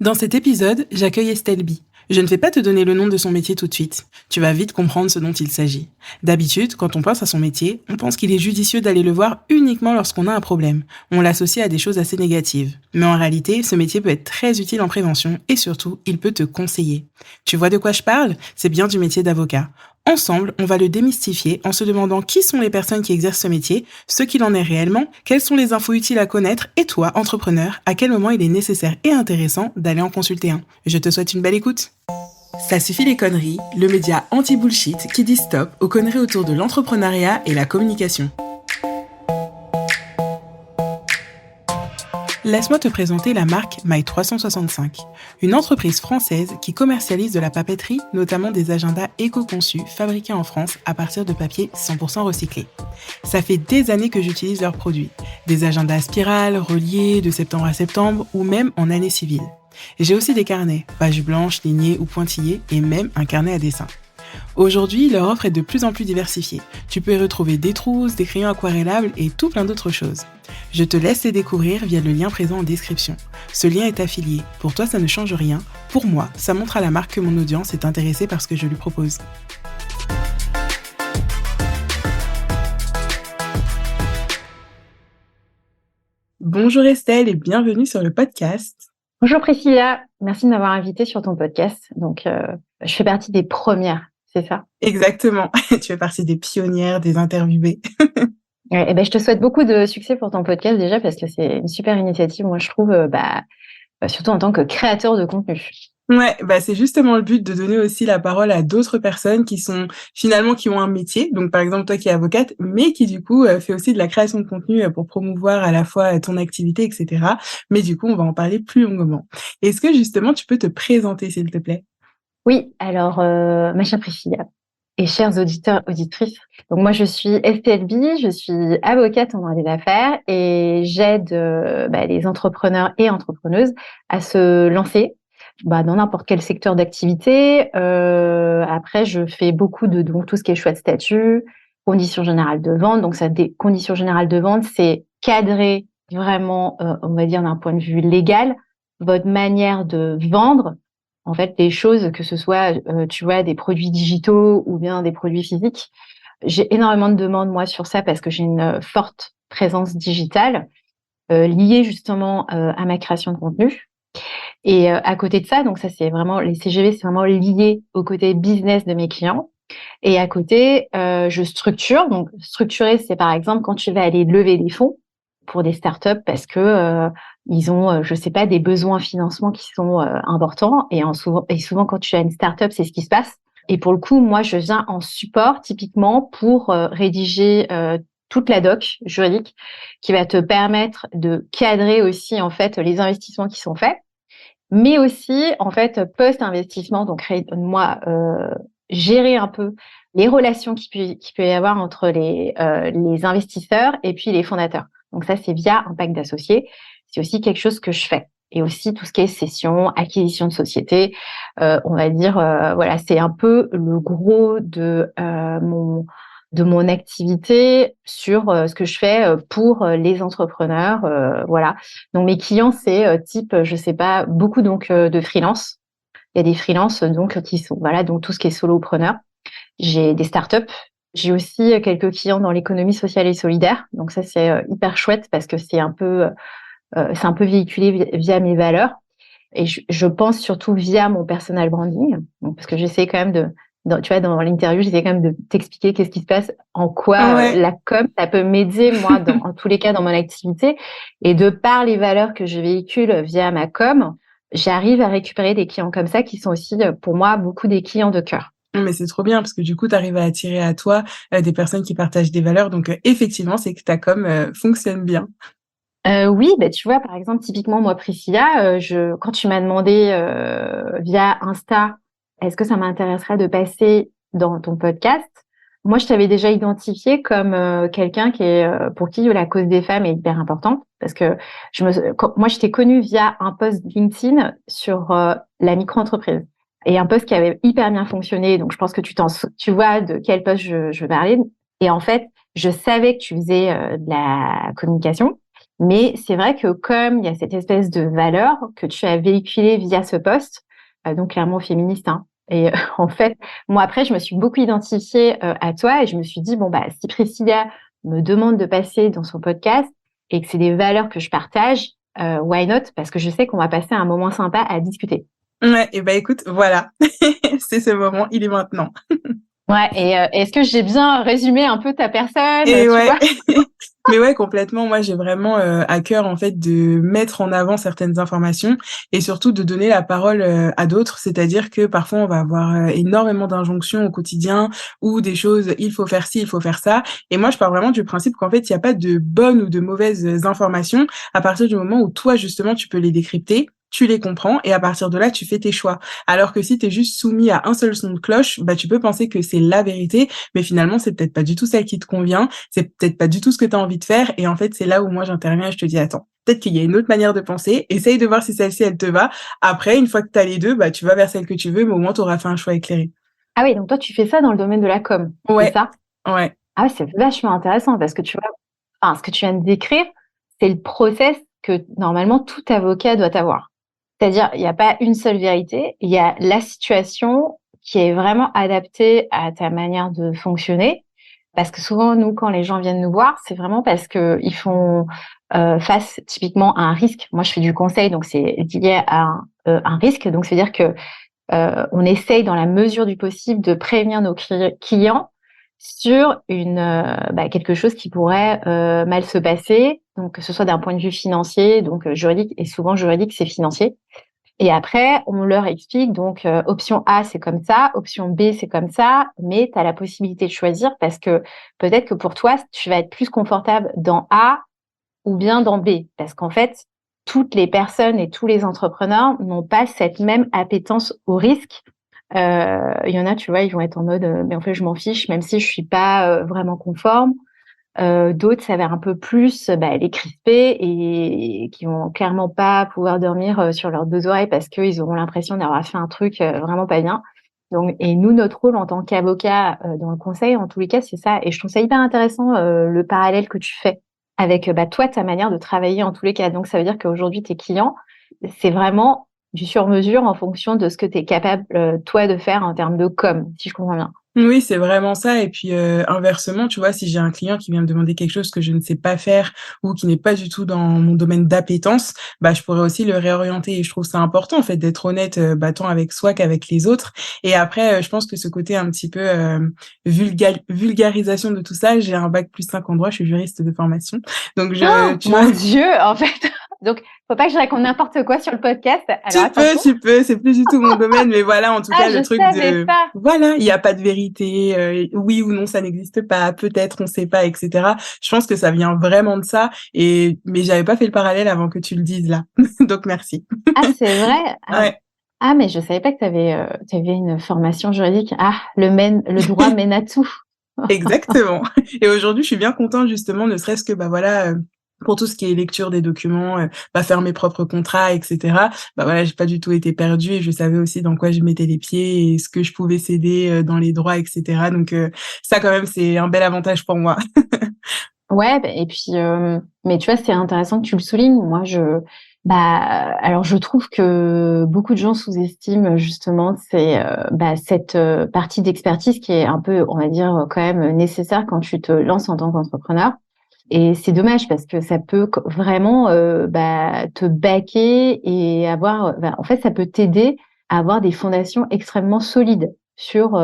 Dans cet épisode, j'accueille Estelle B. Je ne vais pas te donner le nom de son métier tout de suite. Tu vas vite comprendre ce dont il s'agit. D'habitude, quand on pense à son métier, on pense qu'il est judicieux d'aller le voir uniquement lorsqu'on a un problème. On l'associe à des choses assez négatives. Mais en réalité, ce métier peut être très utile en prévention et surtout, il peut te conseiller. Tu vois de quoi je parle? C'est bien du métier d'avocat. Ensemble, on va le démystifier en se demandant qui sont les personnes qui exercent ce métier, ce qu'il en est réellement, quelles sont les infos utiles à connaître et toi, entrepreneur, à quel moment il est nécessaire et intéressant d'aller en consulter un. Je te souhaite une belle écoute. Ça suffit les conneries, le média anti-bullshit qui dit stop aux conneries autour de l'entrepreneuriat et la communication. Laisse-moi te présenter la marque My365, une entreprise française qui commercialise de la papeterie, notamment des agendas éco-conçus fabriqués en France à partir de papier 100% recyclé. Ça fait des années que j'utilise leurs produits, des agendas à spirale, reliés de septembre à septembre ou même en année civile. J'ai aussi des carnets, pages blanches, lignées ou pointillées et même un carnet à dessin. Aujourd'hui, leur offre est de plus en plus diversifiée. Tu peux y retrouver des trousses, des crayons aquarellables et tout plein d'autres choses. Je te laisse les découvrir via le lien présent en description. Ce lien est affilié. Pour toi, ça ne change rien. Pour moi, ça montre à la marque que mon audience est intéressée par ce que je lui propose. Bonjour Estelle et bienvenue sur le podcast. Bonjour Priscilla, merci de m'avoir invitée sur ton podcast. Donc, je fais partie des premières, c'est ça? Exactement, tu fais partie des pionnières, des interviewées. Et ben, je te souhaite beaucoup de succès pour ton podcast déjà parce que c'est une super initiative, moi je trouve, surtout en tant que créateur de contenu. Ouais, c'est justement le but de donner aussi la parole à d'autres personnes qui sont finalement qui ont un métier. Donc par exemple toi qui es avocate, mais qui du coup fait aussi de la création de contenu pour promouvoir à la fois ton activité, etc. Mais du coup on va en parler plus longuement. Est-ce que justement tu peux te présenter s'il te plaît? Oui, alors ma chère Priscilla et chers auditeurs, auditrices. Donc moi je suis Estelle B, je suis avocate en droit des affaires et j'aide les entrepreneurs et entrepreneuses à se lancer dans n'importe quel secteur d'activité. Après, je fais beaucoup de donc tout ce qui est choix de statut, conditions générales de vente. Donc, ça, des conditions générales de vente, c'est cadrer vraiment, on va dire d'un point de vue légal, votre manière de vendre. En fait, les choses, que ce soit, tu vois, des produits digitaux ou bien des produits physiques. J'ai énormément de demandes moi sur ça parce que j'ai une forte présence digitale liée justement à ma création de contenu. Et à côté de ça, donc ça c'est vraiment les CGV, c'est vraiment lié au côté business de mes clients. Et à côté, je structure. Donc structurer, c'est par exemple quand tu vas aller lever des fonds pour des startups parce que ils ont, je sais pas, des besoins en financement qui sont importants. Et souvent quand tu as une startup, c'est ce qui se passe. Et pour le coup, moi, je viens en support typiquement pour rédiger toute la doc juridique qui va te permettre de cadrer aussi en fait les investissements qui sont faits mais aussi en fait post-investissement, donc moi gérer un peu les relations qui peut y avoir entre les investisseurs et puis les fondateurs. Donc ça c'est via un pacte d'associés. C'est aussi quelque chose que je fais. Et aussi tout ce qui est cession, acquisition de société, on va dire voilà, c'est un peu le gros de mon activité sur ce que je fais pour les entrepreneurs, voilà. Donc mes clients c'est type je sais pas beaucoup donc de freelance. Il y a des freelances donc qui sont voilà donc tout ce qui est solopreneur. J'ai des startups. J'ai aussi quelques clients dans l'économie sociale et solidaire. Donc ça c'est hyper chouette parce que c'est un peu véhiculé via mes valeurs. Et je pense surtout via mon personal branding, donc, parce que j'essaie quand même tu vois, dans l'interview, j'essaie quand même de t'expliquer qu'est-ce qui se passe, en quoi Ouais. la com, ça peut m'aider, moi, en tous les cas, dans mon activité. Et de par les valeurs que je véhicule via ma com, j'arrive à récupérer des clients comme ça qui sont aussi, pour moi, beaucoup des clients de cœur. Mais c'est trop bien parce que du coup tu arrives à attirer à toi des personnes qui partagent des valeurs. Donc effectivement c'est que ta com fonctionne bien. Oui, tu vois, par exemple, typiquement, moi, Priscilla, quand tu m'as demandé via Insta, est-ce que ça m'intéresserait de passer dans ton podcast? Moi, je t'avais déjà identifié comme quelqu'un pour qui la cause des femmes est hyper importante, parce que moi, je t'ai connue via un post LinkedIn sur la micro-entreprise et un post qui avait hyper bien fonctionné. Donc, je pense que tu vois de quel post je veux parler. Et en fait, je savais que tu faisais de la communication. Mais c'est vrai que comme il y a cette espèce de valeur que tu as véhiculée via ce poste, donc clairement féministe, hein, et en fait, moi après, je me suis beaucoup identifiée à toi et je me suis dit, bon, bah, si Priscilla me demande de passer dans son podcast et que c'est des valeurs que je partage, why not? Parce que je sais qu'on va passer un moment sympa à discuter. Ouais, et ben écoute, voilà, c'est ce moment, il est maintenant. Ouais, et est-ce que j'ai bien résumé un peu ta personne, Et tu ouais, vois? mais ouais, complètement. Moi, j'ai vraiment à cœur en fait de mettre en avant certaines informations et surtout de donner la parole à d'autres. C'est-à-dire que parfois, on va avoir énormément d'injonctions au quotidien ou des choses, il faut faire ci, il faut faire ça. Et moi, je pars vraiment du principe qu'en fait, il n'y a pas de bonnes ou de mauvaises informations à partir du moment où toi, justement, tu peux les décrypter. Tu les comprends et à partir de là, tu fais tes choix. Alors que si tu es juste soumis à un seul son de cloche, bah tu peux penser que c'est la vérité, mais finalement, c'est peut-être pas du tout celle qui te convient, c'est peut-être pas du tout ce que tu as envie de faire. Et en fait, c'est là où moi j'interviens et je te dis, attends, peut-être qu'il y a une autre manière de penser. Essaye de voir si celle-ci, elle te va. Après, une fois que tu as les deux, bah, tu vas vers celle que tu veux, mais au moins, tu auras fait un choix éclairé. Ah oui, donc toi, tu fais ça dans le domaine de la com, c'est Ouais, ça? ouais. Ah ouais, c'est vachement intéressant parce que tu vois, enfin, ce que tu viens de décrire, c'est le process que normalement tout avocat doit avoir. C'est-à-dire, il n'y a pas une seule vérité, il y a la situation qui est vraiment adaptée à ta manière de fonctionner. Parce que souvent, nous, quand les gens viennent nous voir, c'est vraiment parce que ils font face typiquement à un risque. Moi, je fais du conseil, donc c'est lié à un risque. Donc, c'est-à-dire que on essaye dans la mesure du possible de prévenir nos clients sur quelque chose qui pourrait mal se passer, donc que ce soit d'un point de vue financier, donc juridique, et souvent juridique, c'est financier. Et après, on leur explique, donc option A, c'est comme ça, option B, c'est comme ça, mais tu as la possibilité de choisir parce que peut-être que pour toi, tu vas être plus confortable dans A ou bien dans B. Parce qu'en fait, toutes les personnes et tous les entrepreneurs n'ont pas cette même appétence au risque. Il y en a, tu vois, ils vont être en mode, mais en fait, je m'en fiche, même si je suis pas vraiment conforme. D'autres, ça va un peu plus les crisper et qui vont clairement pas pouvoir dormir sur leurs deux oreilles parce qu'ils auront l'impression d'avoir fait un truc vraiment pas bien. Donc, et nous, notre rôle en tant qu'avocat dans le conseil, en tous les cas, c'est ça. Et je trouve ça hyper intéressant le parallèle que tu fais avec toi, ta manière de travailler en tous les cas. Donc, ça veut dire qu'aujourd'hui, tes clients, c'est vraiment du sur-mesure en fonction de ce que tu es capable, toi, de faire en termes de com, si je comprends bien. Oui, c'est vraiment ça et puis, inversement, tu vois, si j'ai un client qui vient me demander quelque chose que je ne sais pas faire ou qui n'est pas du tout dans mon domaine d'appétence, bah, je pourrais aussi le réorienter et je trouve ça important, en fait, d'être honnête, bah, tant avec soi qu'avec les autres et après, je pense que ce côté un petit peu, vulgarisation de tout ça, j'ai un bac+5 en droit, je suis juriste de formation donc Oh, tu vois? mon Dieu, en fait. Donc, faut pas que je raconte n'importe quoi sur le podcast. Alors, attention. Tu peux, c'est plus du tout mon domaine, mais voilà, en tout Ah, cas, le je truc savais de, pas. voilà, il y a pas de vérité, oui ou non, ça n'existe pas, peut-être, on sait pas, etc. Je pense que ça vient vraiment de ça, mais j'avais pas fait le parallèle avant que tu le dises là. Donc merci. Ah, c'est vrai. Ah, Ouais, ah, mais je savais pas que tu avais une formation juridique. Ah, le droit mène à tout. exactement. Et aujourd'hui, je suis bien contente justement, ne serait-ce que, bah voilà, pour tout ce qui est lecture des documents, bah, faire mes propres contrats, etc. Bah voilà, j'ai pas du tout été perdue et je savais aussi dans quoi je mettais les pieds et ce que je pouvais céder dans les droits, etc. Donc ça, quand même, c'est un bel avantage pour moi. Ouais, et puis, mais tu vois, c'est intéressant que tu le soulignes. Moi, alors je trouve que beaucoup de gens sous-estiment justement cette partie d'expertise qui est un peu, on va dire, quand même nécessaire quand tu te lances en tant qu'entrepreneur. Et c'est dommage parce que ça peut vraiment te baquer et en fait, ça peut t'aider à avoir des fondations extrêmement solides sur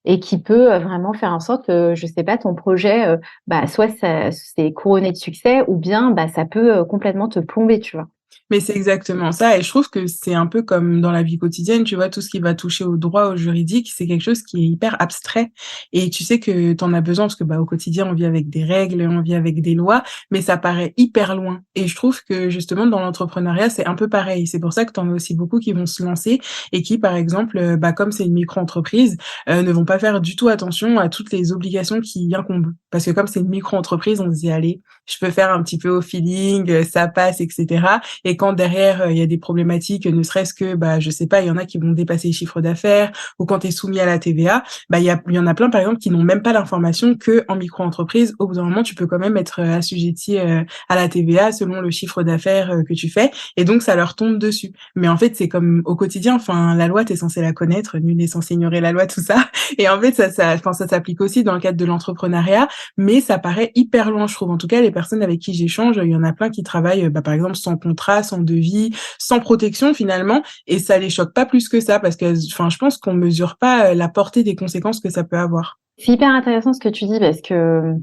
et qui peut vraiment faire en sorte que, je sais pas, ton projet, soit ça c'est couronné de succès ou bien ça peut complètement te plomber, tu vois. Mais c'est exactement ça et je trouve que c'est un peu comme dans la vie quotidienne, tu vois? Tout ce qui va toucher au droit, au juridique, c'est quelque chose qui est hyper abstrait et tu sais que tu en as besoin parce que, bah, au quotidien, on vit avec des règles, on vit avec des lois, mais ça paraît hyper loin et je trouve que justement dans l'entrepreneuriat, c'est un peu pareil. C'est pour ça que tu en as aussi beaucoup qui vont se lancer et qui, par exemple, bah, comme c'est une micro-entreprise, ne vont pas faire du tout attention à toutes les obligations qui incombent. Parce que comme c'est une micro-entreprise, on se dit: «Allez, je peux faire un petit peu au feeling, ça passe et cetera» et quand derrière, il y a des problématiques, ne serait-ce que, bah, je sais pas, il y en a qui vont dépasser le chiffre d'affaires ou quand tu es soumis à la TVA, bah, il y en a plein, par exemple, qui n'ont même pas l'information qu'en micro-entreprise, au bout d'un moment, tu peux quand même être, assujetti, à la TVA selon le chiffre d'affaires, que tu fais et donc ça leur tombe dessus. Mais en fait, c'est comme au quotidien, enfin, la loi, tu es censé la connaître, nul n'est censé ignorer la loi, tout ça et en fait, enfin, ça s'applique aussi dans le cadre de l'entrepreneuriat, mais ça paraît hyper loin, je trouve. En tout cas, les personnes avec qui j'échange, il y en a plein qui travaillent, bah, par exemple, sans contrat, sans devis, sans protection finalement, et ça les choque pas plus que ça parce que, enfin, je pense qu'on mesure pas la portée des conséquences que ça peut avoir. C'est hyper intéressant ce que tu dis parce que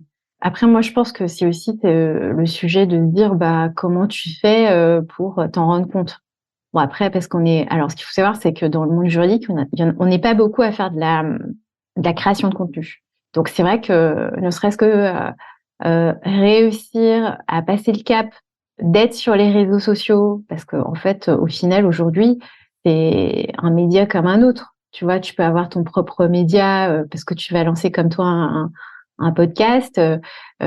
après moi je pense que c'est aussi le sujet de se dire bah comment tu fais pour t'en rendre compte. Bon après parce qu'on est alors ce qu'il faut savoir c'est que dans le monde juridique on n'est pas beaucoup à faire de la création de contenu. Donc c'est vrai que ne serait-ce que réussir à passer le cap d'être sur les réseaux sociaux parce que en fait au final aujourd'hui c'est un média comme un autre. Tu vois, tu peux avoir ton propre média parce que tu vas lancer comme toi un podcast.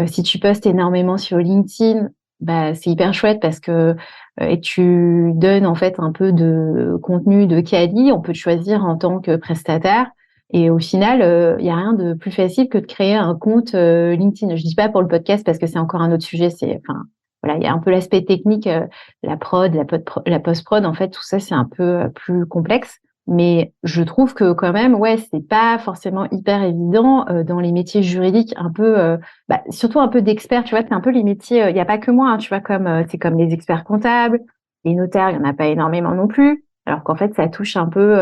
Si tu postes énormément sur LinkedIn, bah c'est hyper chouette parce que et tu donnes en fait un peu de contenu de quali. On peut te choisir en tant que prestataire. Et au final, il y a rien de plus facile que de créer un compte LinkedIn. Je dis pas pour le podcast parce que c'est encore un autre sujet. C'est enfin voilà, il y a un peu l'aspect technique, la prod, la post-prod. En fait, tout ça c'est un peu plus complexe. Mais je trouve que quand même, ouais, c'est pas forcément hyper évident dans les métiers juridiques, un peu, bah, surtout un peu d'experts. Tu vois, c'est un peu les métiers. Il y a pas que moi, hein, tu vois, comme c'est comme les experts comptables, les notaires, il y en a pas énormément non plus. Alors qu'en fait, ça touche un peu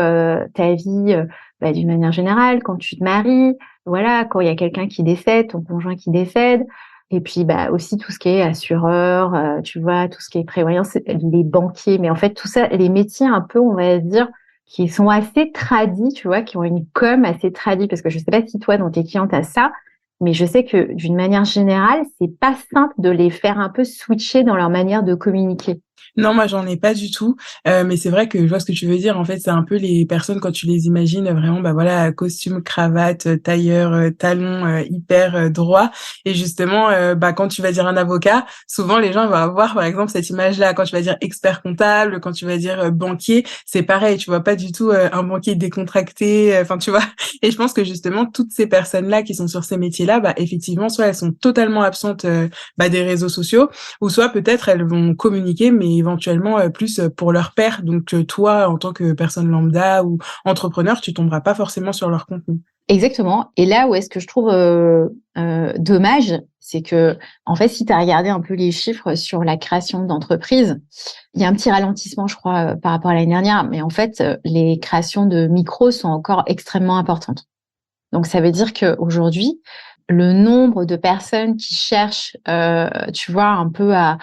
ta vie bah, d'une manière générale. Quand tu te maries, voilà, quand il y a quelqu'un qui décède, ton conjoint qui décède. Et puis bah aussi tout ce qui est assureur, tu vois, tout ce qui est prévoyance, les banquiers. Mais en fait, tout ça, les métiers un peu, on va dire qui sont assez tradis, tu vois, qui ont une com assez tradie, parce que je sais pas si toi, dans tes clients, t'as ça, mais je sais que d'une manière générale, c'est pas simple de les faire un peu switcher dans leur manière de communiquer. Non, moi, j'en ai pas du tout, mais c'est vrai que je vois ce que tu veux dire. En fait, c'est un peu les personnes quand tu les imagines, vraiment, bah, voilà, costume, cravate, tailleur, talons, hyper, droit et justement, bah, quand tu vas dire un avocat, souvent les gens vont avoir, par exemple, cette image-là. Quand tu vas dire expert comptable, quand tu vas dire, banquier, c'est pareil, tu vois pas du tout, un banquier décontracté, enfin, tu vois? Et je pense que justement, toutes ces personnes-là qui sont sur ces métiers-là, bah, effectivement, soit elles sont totalement absentes, bah, des réseaux sociaux ou soit peut-être elles vont communiquer, mais éventuellement plus pour leur pairs. Donc toi, en tant que personne lambda ou entrepreneur, tu tomberas pas forcément sur leur contenu. Exactement. Et là où est-ce que je trouve dommage, c'est que, en fait, si tu as regardé un peu les chiffres sur la création d'entreprises, il y a un petit ralentissement, je crois, par rapport à l'année dernière. Mais en fait, les créations de micros sont encore extrêmement importantes. Donc, ça veut dire qu'aujourd'hui, le nombre de personnes qui cherchent, tu vois, un peu à,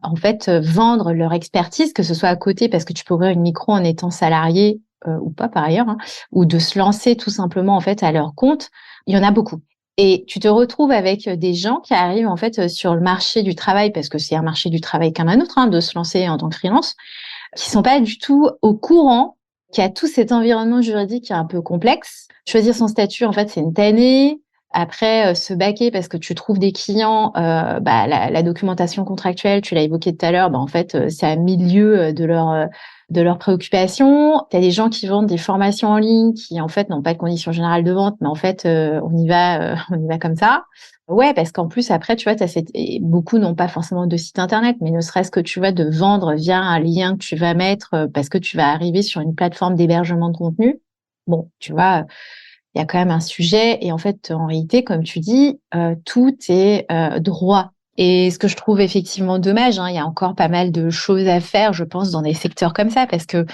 en fait, vendre leur expertise, que ce soit à côté, parce que tu peux ouvrir une micro en étant salarié ou pas par ailleurs, hein, ou de se lancer tout simplement en fait à leur compte, il y en a beaucoup. Et tu te retrouves avec des gens qui arrivent en fait sur le marché du travail, parce que c'est un marché du travail comme un autre, hein, de se lancer en tant que freelance, qui sont pas du tout au courant qu'il y a tout cet environnement juridique qui est un peu complexe. Choisir son statut, en fait, c'est une tannée. Après, se baquer parce que tu trouves des clients, bah, la documentation contractuelle, tu l'as évoqué tout à l'heure, bah, en fait, c'est à milieu de leurs préoccupations. Tu as des gens qui vendent des formations en ligne qui, en fait, n'ont pas de conditions générales de vente, mais en fait, on y va comme ça. Ouais, parce qu'en plus, après, tu vois, et beaucoup n'ont pas forcément de site internet, mais ne serait-ce que, tu vois, de vendre via un lien que tu vas mettre parce que tu vas arriver sur une plateforme d'hébergement de contenu. Bon, tu vois, il y a quand même un sujet. Et en fait, en réalité, comme tu dis, tout est droit. Et ce que je trouve effectivement dommage, hein, il y a encore pas mal de choses à faire, je pense, dans des secteurs comme ça, parce que,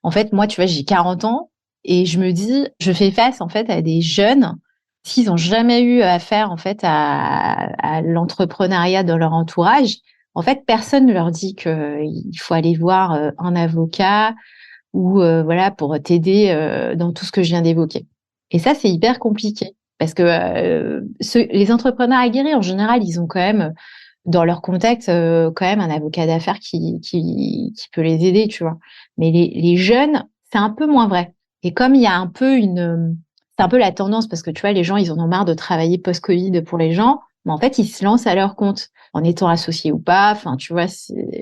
en fait, moi, tu vois, j'ai 40 ans et je me dis, je fais face, en fait, à des jeunes, s'ils ont jamais eu affaire, en fait, à l'entrepreneuriat dans leur entourage, en fait, personne ne leur dit qu'il faut aller voir un avocat ou voilà pour t'aider dans tout ce que je viens d'évoquer. Et ça, c'est hyper compliqué parce que les entrepreneurs aguerris, en général, ils ont quand même dans leur contact quand même un avocat d'affaires qui peut les aider, tu vois. Mais les jeunes, c'est un peu moins vrai. Et comme il y a un peu c'est un peu la tendance parce que tu vois, les gens, ils en ont marre de travailler post-Covid pour les gens. Mais en fait, ils se lancent à leur compte, en étant associés ou pas. Enfin, tu vois,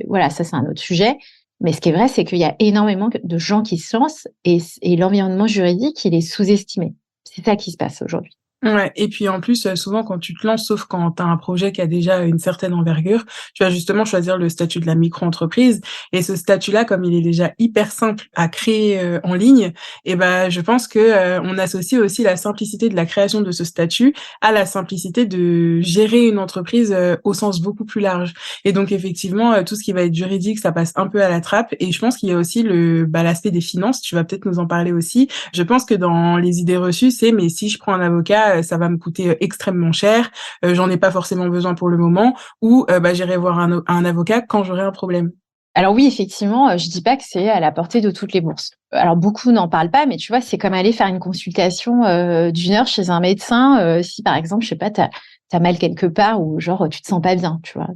voilà, ça, c'est un autre sujet. Mais ce qui est vrai, c'est qu'il y a énormément de gens qui se lancent et l'environnement juridique, il est sous-estimé. C'est ça qui se passe aujourd'hui. Ouais, et puis en plus, souvent quand tu te lances, sauf quand tu as un projet qui a déjà une certaine envergure, tu vas justement choisir le statut de la micro-entreprise et ce statut-là, comme il est déjà hyper simple à créer, en ligne et ben je pense que, on associe aussi la simplicité de la création de ce statut à la simplicité de gérer une entreprise, au sens beaucoup plus large et donc effectivement, tout ce qui va être juridique, ça passe un peu à la trappe et je pense qu'il y a aussi l'aspect des finances, tu vas peut-être nous en parler aussi. Je pense que dans les idées reçues, c'est: «Mais si je prends un avocat, ça va me coûter, extrêmement cher, j'en ai pas forcément besoin pour le moment» ou bah, «J'irai voir un avocat quand j'aurai un problème». Alors oui, effectivement, je dis pas que c'est à la portée de toutes les bourses. Alors beaucoup n'en parlent pas, mais tu vois, c'est comme aller faire une consultation, d'1 heure chez un médecin, si par exemple, je sais pas, tu as mal quelque part ou genre tu te sens pas bien, tu vois?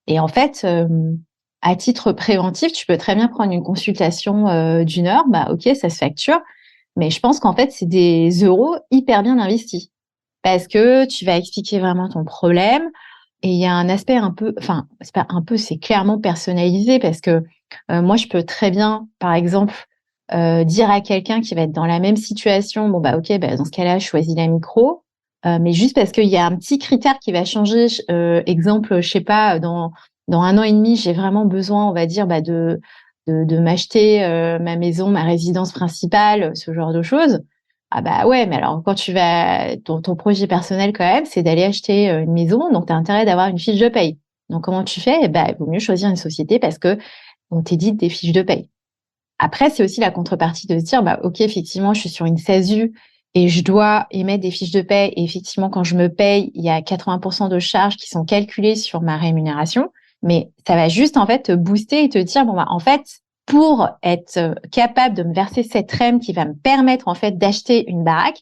Et en fait, à titre préventif, tu peux très bien prendre une consultation, d'1 heure, bah, OK, ça se facture, mais je pense qu'en fait, c'est des euros hyper bien investis. Parce que tu vas expliquer vraiment ton problème et il y a un aspect un peu, enfin, c'est pas un peu, c'est clairement personnalisé parce que moi, je peux très bien, par exemple, dire à quelqu'un qui va être dans la même situation, bon, bah, ok, bah, dans ce cas-là, je choisis la micro, mais juste parce qu'il y a un petit critère qui va changer, exemple, je sais pas, dans 1 an et demi, j'ai vraiment besoin, on va dire, bah, de m'acheter ma maison, ma résidence principale, ce genre de choses. Ah bah ouais, mais alors quand tu vas ton projet personnel quand même, c'est d'aller acheter, une maison, donc tu as intérêt d'avoir une fiche de paye. Donc comment tu fais? Eh bah, il vaut mieux choisir une société parce que on t'édite des fiches de paye. Après, c'est aussi la contrepartie de se dire, bah, OK, effectivement, je suis sur une SASU et je dois émettre des fiches de paye et effectivement, quand je me paye, il y a 80 de charges qui sont calculées sur ma rémunération. Mais ça va juste, en fait, te booster et te dire, bon, bah, en fait, pour être capable de me verser cette REM qui va me permettre, en fait, d'acheter une baraque,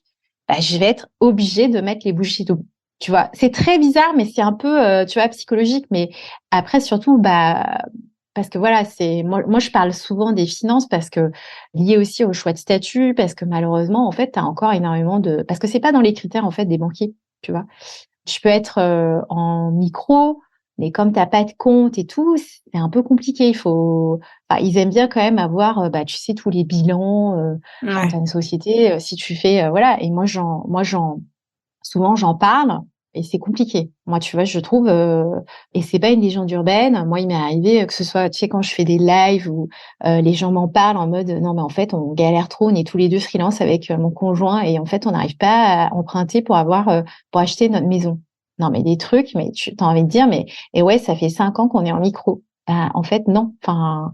bah, je vais être obligée de mettre les bouchées doubles. Tu vois, c'est très bizarre, mais c'est un peu, tu vois, psychologique. Mais après, surtout, bah, parce que voilà, c'est moi je parle souvent des finances parce que lié aussi au choix de statut, parce que malheureusement, en fait, tu as encore énormément de parce que c'est pas dans les critères, en fait, des banquiers, tu vois? Tu peux être, en micro, mais comme tu as pas de compte et tout, c'est un peu compliqué. Enfin, ils aiment bien quand même avoir, bah, tu sais, tous les bilans, quand tu Ouais. as une société, si tu fais, voilà et souvent, j'en parle et c'est compliqué. Moi, tu vois, je trouve, et c'est pas une légende urbaine. Moi, il m'est arrivé, que ce soit, tu sais, quand je fais des lives où, les gens m'en parlent en mode: «Non, mais en fait, on galère trop, on est tous les 2 freelance avec, mon conjoint et en fait, on n'arrive pas à emprunter pour acheter notre maison». Non, mais des trucs, mais tu as envie de dire: «Mais et ouais, ça fait 5 ans qu'on est en micro». Bah, en fait, non. Enfin,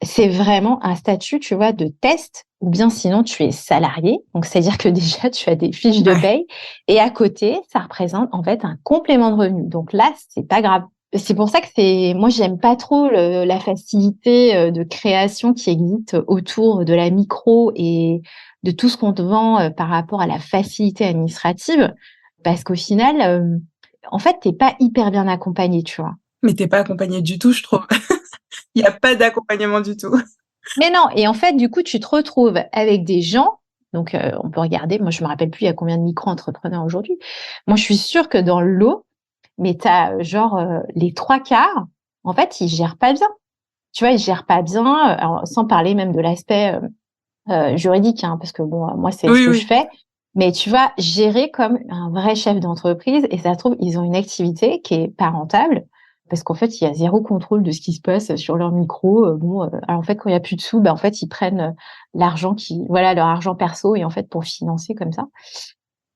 c'est vraiment un statut, tu vois, de test ou bien sinon tu es salarié. Donc, c'est-à-dire que déjà, tu as des fiches de Ouais. paye et à côté, ça représente en fait un complément de revenu. Donc là, c'est pas grave. C'est pour ça que moi, j'aime pas trop la facilité de création qui existe autour de la micro et de tout ce qu'on te vend par rapport à la facilité administrative. Parce qu'au final, en fait, t'es pas hyper bien accompagné, tu vois. Mais tu pas accompagné du tout, je trouve. Il y a pas d'accompagnement du tout. Mais non, et en fait, du coup, tu te retrouves avec des gens. Donc, on peut regarder. Moi, je me rappelle plus il y a combien de micro-entrepreneurs aujourd'hui. Moi, je suis sûre que dans le lot, mais tu as genre les 3 quarts, en fait, ils gèrent pas bien. Tu vois, ils gèrent pas bien, alors, sans parler même de l'aspect juridique, hein, parce que bon, moi, c'est ce Oui, que je oui. fais. Mais tu vois, gérer comme un vrai chef d'entreprise, et ça se trouve, ils ont une activité qui est pas rentable, parce qu'en fait, il y a zéro contrôle de ce qui se passe sur leur micro. Bon, alors en fait, quand il y a plus de sous, bah, en fait, ils prennent voilà, leur argent perso, et en fait, pour financer comme ça.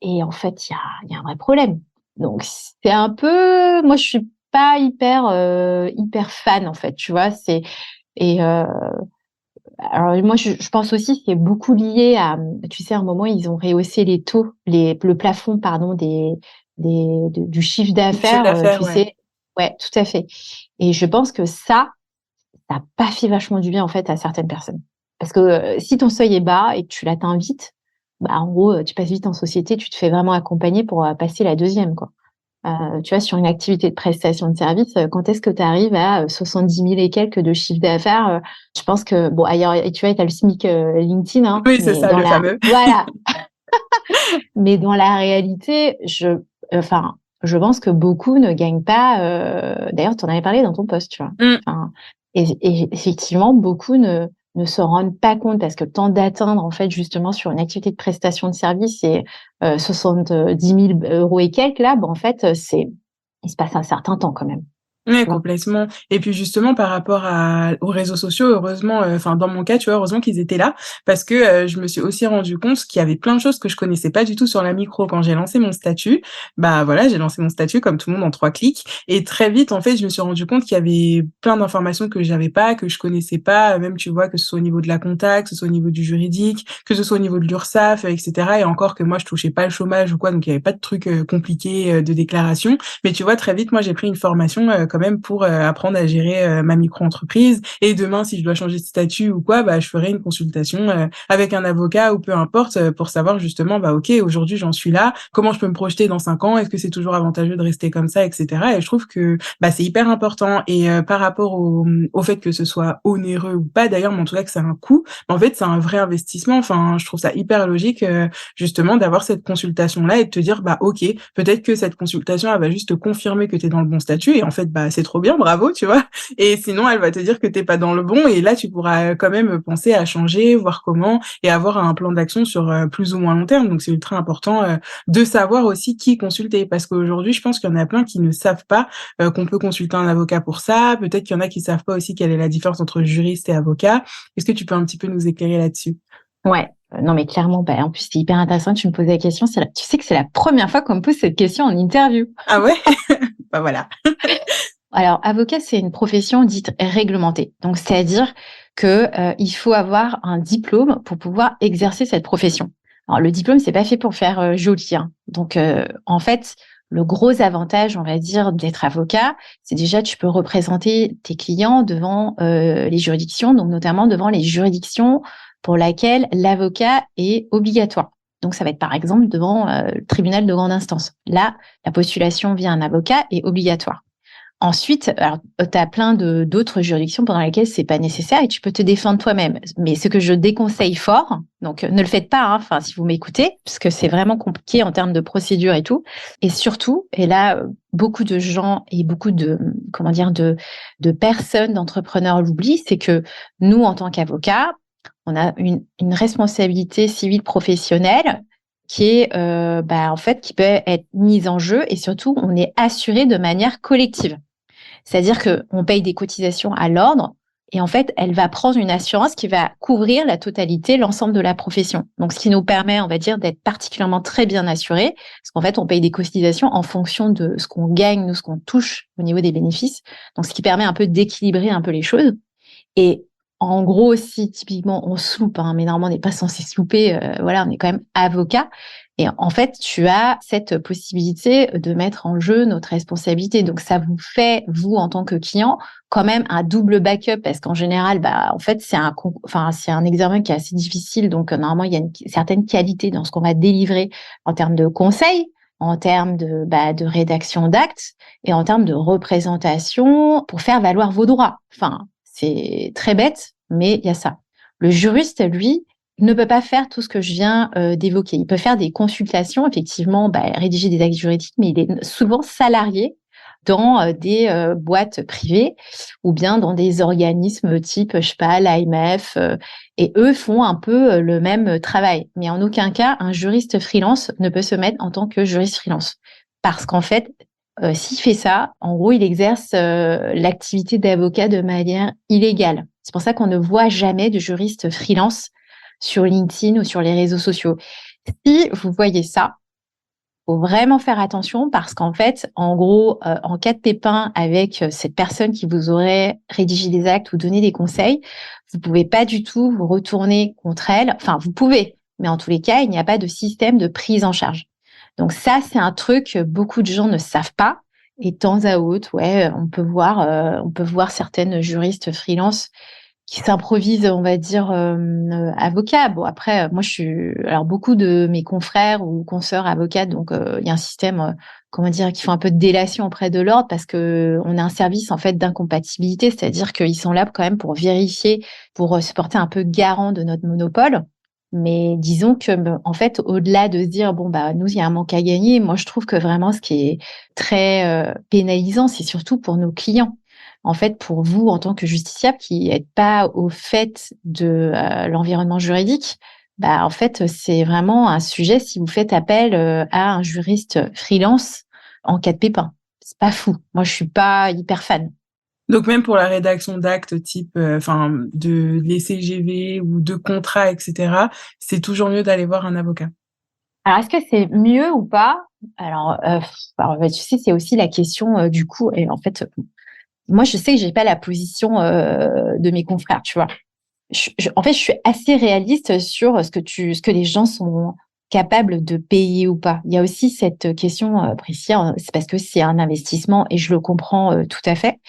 Et en fait, il y a un vrai problème. Donc c'est un peu moi je suis pas hyper fan en fait, tu vois? Et alors moi je pense aussi que c'est beaucoup lié à, tu sais, à un moment, ils ont rehaussé les taux, le plafond pardon du chiffre Du chiffre d'affaires, d'affaires, tu ouais. sais? Ouais, tout à fait. Et je pense que ça a pas fait vachement du bien en fait à certaines personnes. Parce que, si ton seuil est bas et que tu l'atteins vite, bah, en gros, tu passes vite en société, tu te fais vraiment accompagner pour, passer la deuxième, quoi. Tu vois, sur une activité de prestation de service, quand est-ce que tu arrives à, 70 000 et quelques de chiffre d'affaires, je pense que bon ailleurs et tu vois, tu as le SMIC, LinkedIn, hein, Oui, c'est mais ça, le fameux. voilà, mais dans la réalité, enfin, je pense que beaucoup ne gagnent pas. D'ailleurs, tu en avais parlé dans ton post, tu vois. Mm. Enfin, et effectivement, beaucoup ne se rendent pas compte parce que le temps d'atteindre, en fait, justement, sur une activité de prestation de service, c'est 70 000 euros et quelques, là, en fait, il se passe un certain temps quand même. Ouais, Tu vois. complètement. Et puis justement par rapport aux réseaux sociaux, heureusement, enfin dans mon cas, tu vois, heureusement qu'ils étaient là parce que je me suis aussi rendu compte qu'il y avait plein de choses que je connaissais pas du tout sur la micro. Quand j'ai lancé mon statut, bah voilà, j'ai lancé mon statut comme tout le monde en 3 clics et très vite en fait, je me suis rendu compte qu'il y avait plein d'informations que j'avais pas, que je connaissais pas, même tu vois que ce soit au niveau de la compta, que ce soit au niveau du juridique, que ce soit au niveau de l'URSSAF, etc. Et encore que moi je touchais pas le chômage ou quoi, donc il y avait pas de trucs compliqués de déclaration. Mais tu vois, très vite, moi, j'ai pris une formation quand même pour apprendre à gérer ma micro-entreprise. Et demain, si je dois changer de statut ou quoi, bah, je ferai une consultation avec un avocat ou peu importe pour savoir justement, bah, ok, aujourd'hui, j'en suis là. Comment je peux me projeter dans 5 ans? Est-ce que c'est toujours avantageux de rester comme ça, etc. Et je trouve que bah, c'est hyper important. Et par rapport au fait que ce soit onéreux ou pas, d'ailleurs, mais en tout cas que ça a un coût, en fait, c'est un vrai investissement. Enfin, je trouve ça hyper logique justement d'avoir cette consultation-là et de te dire, bah, ok, peut-être que cette consultation, elle va juste te confirmer que tu es dans le bon statut et en fait, bah, c'est trop bien, bravo, tu vois. Et sinon, elle va te dire que t'es pas dans le bon et là, tu pourras quand même penser à changer, voir comment et avoir un plan d'action sur plus ou moins long terme. Donc, c'est ultra important de savoir aussi qui consulter parce qu'aujourd'hui, je pense qu'il y en a plein qui ne savent pas qu'on peut consulter un avocat pour ça. Peut-être qu'il y en a qui savent pas aussi quelle est la différence entre juriste et avocat. Est-ce que tu peux un petit peu nous éclairer là-dessus? Ouais. Non, mais clairement, bah, en plus, c'est hyper intéressant que tu me poses la question. Tu sais que c'est la première fois qu'on me pose cette question en interview. Ah ouais? Bah voilà. Alors, avocat, c'est une profession dite réglementée. Donc, c'est-à-dire que il faut avoir un diplôme pour pouvoir exercer cette profession. Alors, le diplôme, c'est pas fait pour faire joli, hein. Donc, en fait, le gros avantage, on va dire, d'être avocat, c'est déjà tu peux représenter tes clients devant les juridictions, donc notamment devant les juridictions pour lesquelles l'avocat est obligatoire. Donc, ça va être par exemple devant le tribunal de grande instance. Là, la postulation via un avocat est obligatoire. Ensuite, alors, tu as plein d'autres juridictions pendant lesquelles c'est pas nécessaire et tu peux te défendre toi-même. Mais ce que je déconseille fort, donc ne le faites pas, hein, enfin, si vous m'écoutez, parce que c'est vraiment compliqué en termes de procédure et tout. Et surtout, et là, beaucoup de gens et beaucoup comment dire, de personnes, d'entrepreneurs l'oublient, c'est que nous, en tant qu'avocats, on a une responsabilité civile professionnelle qui est, en fait, qui peut être mise en jeu et surtout, on est assuré de manière collective. C'est-à-dire qu'on paye des cotisations à l'ordre et en fait, elle va prendre une assurance qui va couvrir la totalité, l'ensemble de la profession. Donc, ce qui nous permet, on va dire, d'être particulièrement très bien assurés, parce qu'en fait, on paye des cotisations en fonction de ce qu'on gagne, nous, ce qu'on touche au niveau des bénéfices. Donc, ce qui permet un peu d'équilibrer un peu les choses. Et en gros, si typiquement on se loupe, hein, mais normalement on n'est pas censé se louper, voilà, on est quand même avocat. Et en fait, tu as cette possibilité de mettre en jeu notre responsabilité. Donc, ça vous fait, vous, en tant que client, quand même un double backup parce qu'en général, en fait, c'est un examen qui est assez difficile. Donc, normalement, il y a une certaine qualité dans ce qu'on va délivrer en termes de conseils, en termes de rédaction d'actes et en termes de représentation pour faire valoir vos droits. Enfin, c'est très bête, mais il y a ça. Le juriste, lui, ne peut pas faire tout ce que je viens d'évoquer. Il peut faire des consultations, effectivement, rédiger des actes juridiques, mais il est souvent salarié dans des boîtes privées ou bien dans des organismes type, je sais pas, l'AMF, et eux font un peu le même travail. Mais en aucun cas, un juriste freelance ne peut se mettre en tant que juriste freelance. Parce qu'en fait, s'il fait ça, en gros, il exerce l'activité d'avocat de manière illégale. C'est pour ça qu'on ne voit jamais de juriste freelance sur LinkedIn ou sur les réseaux sociaux. Si vous voyez ça, faut vraiment faire attention parce qu'en fait, en gros, en cas de pépin avec cette personne qui vous aurait rédigé des actes ou donné des conseils, vous pouvez pas du tout vous retourner contre elle. Enfin, vous pouvez, mais en tous les cas, il n'y a pas de système de prise en charge. Donc ça, c'est un truc que beaucoup de gens ne savent pas. Et de temps à autre, ouais, on peut voir certaines juristes freelance qui s'improvisent, on va dire, avocats. Bon, après, moi, alors beaucoup de mes confrères ou consoeurs avocats, donc il y a un système, comment dire, qui font un peu de délation auprès de l'ordre parce que on a un service en fait d'incompatibilité, c'est-à-dire qu'ils sont là quand même pour vérifier, pour se porter un peu garant de notre monopole. Mais disons que, en fait, au-delà de se dire, bon, bah, nous, il y a un manque à gagner, moi, je trouve que vraiment, ce qui est très pénalisant, c'est surtout pour nos clients. En fait, pour vous, en tant que justiciable, qui n'êtes pas au fait de l'environnement juridique, bah, en fait, c'est vraiment un sujet si vous faites appel à un juriste freelance en cas de pépin. C'est pas fou. Moi, je suis pas hyper fan. Donc même pour la rédaction d'actes type, enfin, de les CGV ou de contrats, etc., c'est toujours mieux d'aller voir un avocat. Alors, est-ce que c'est mieux ou pas? Alors, tu sais, c'est aussi la question du coup. Et en fait, moi, je sais que j'ai pas la position de mes confrères, tu vois. En fait, je suis assez réaliste sur ce que les gens sont capables de payer ou pas. Il y a aussi cette question, Priscilla, c'est parce que c'est un investissement et je le comprends tout à fait.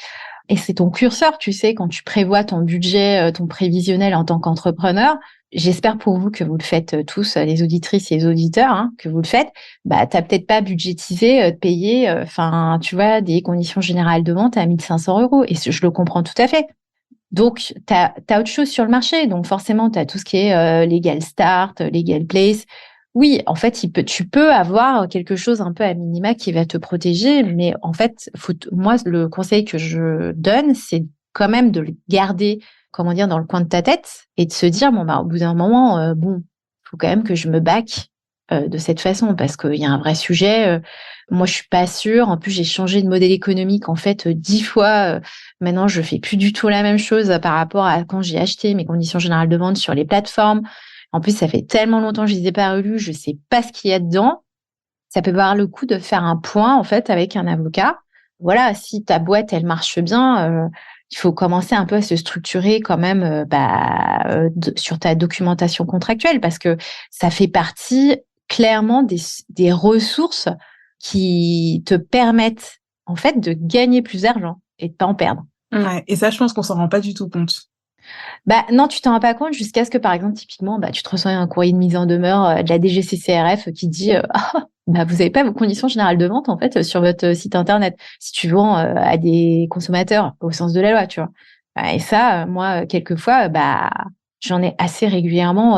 Et c'est ton curseur, tu sais, quand tu prévois ton budget, ton prévisionnel en tant qu'entrepreneur. J'espère pour vous que vous le faites tous, les auditrices et les auditeurs, hein, que vous le faites. Bah, t'as peut-être pas budgétisé de payer, enfin, tu vois, des conditions générales de vente à 1 500 €. Et je le comprends tout à fait. Donc, tu as autre chose sur le marché. Donc, forcément, tu as tout ce qui est Legal Start, Legal Place. Oui, en fait, tu peux avoir quelque chose un peu à minima qui va te protéger. Mais en fait, moi, le conseil que je donne, c'est quand même de le garder, comment dire, dans le coin de ta tête et de se dire, bon, bah, au bout d'un moment, bon, faut quand même que je me back de cette façon parce qu'il y a un vrai sujet. Moi, je suis pas sûre. En plus, j'ai changé de modèle économique, en fait, 10 fois. Maintenant, je fais plus du tout la même chose par rapport à quand j'ai acheté mes conditions générales de vente sur les plateformes. En plus, ça fait tellement longtemps que je les ai pas relus, je sais pas ce qu'il y a dedans. Ça peut valoir le coup de faire un point, en fait, avec un avocat. Voilà, si ta boîte, elle marche bien, il faut commencer un peu à se structurer quand même sur ta documentation contractuelle parce que ça fait partie clairement des ressources qui te permettent, en fait, de gagner plus d'argent et de pas en perdre. Ouais, et ça, je pense qu'on s'en rend pas du tout compte. Bah non, tu t'en rends pas compte jusqu'à ce que, par exemple, typiquement, bah, tu te reçois un courrier de mise en demeure de la DGCCRF qui dit ah, bah, vous n'avez pas vos conditions générales de vente en fait sur votre site internet si tu vends à des consommateurs au sens de la loi, tu vois. Bah, et ça, moi, quelquefois, bah j'en ai assez régulièrement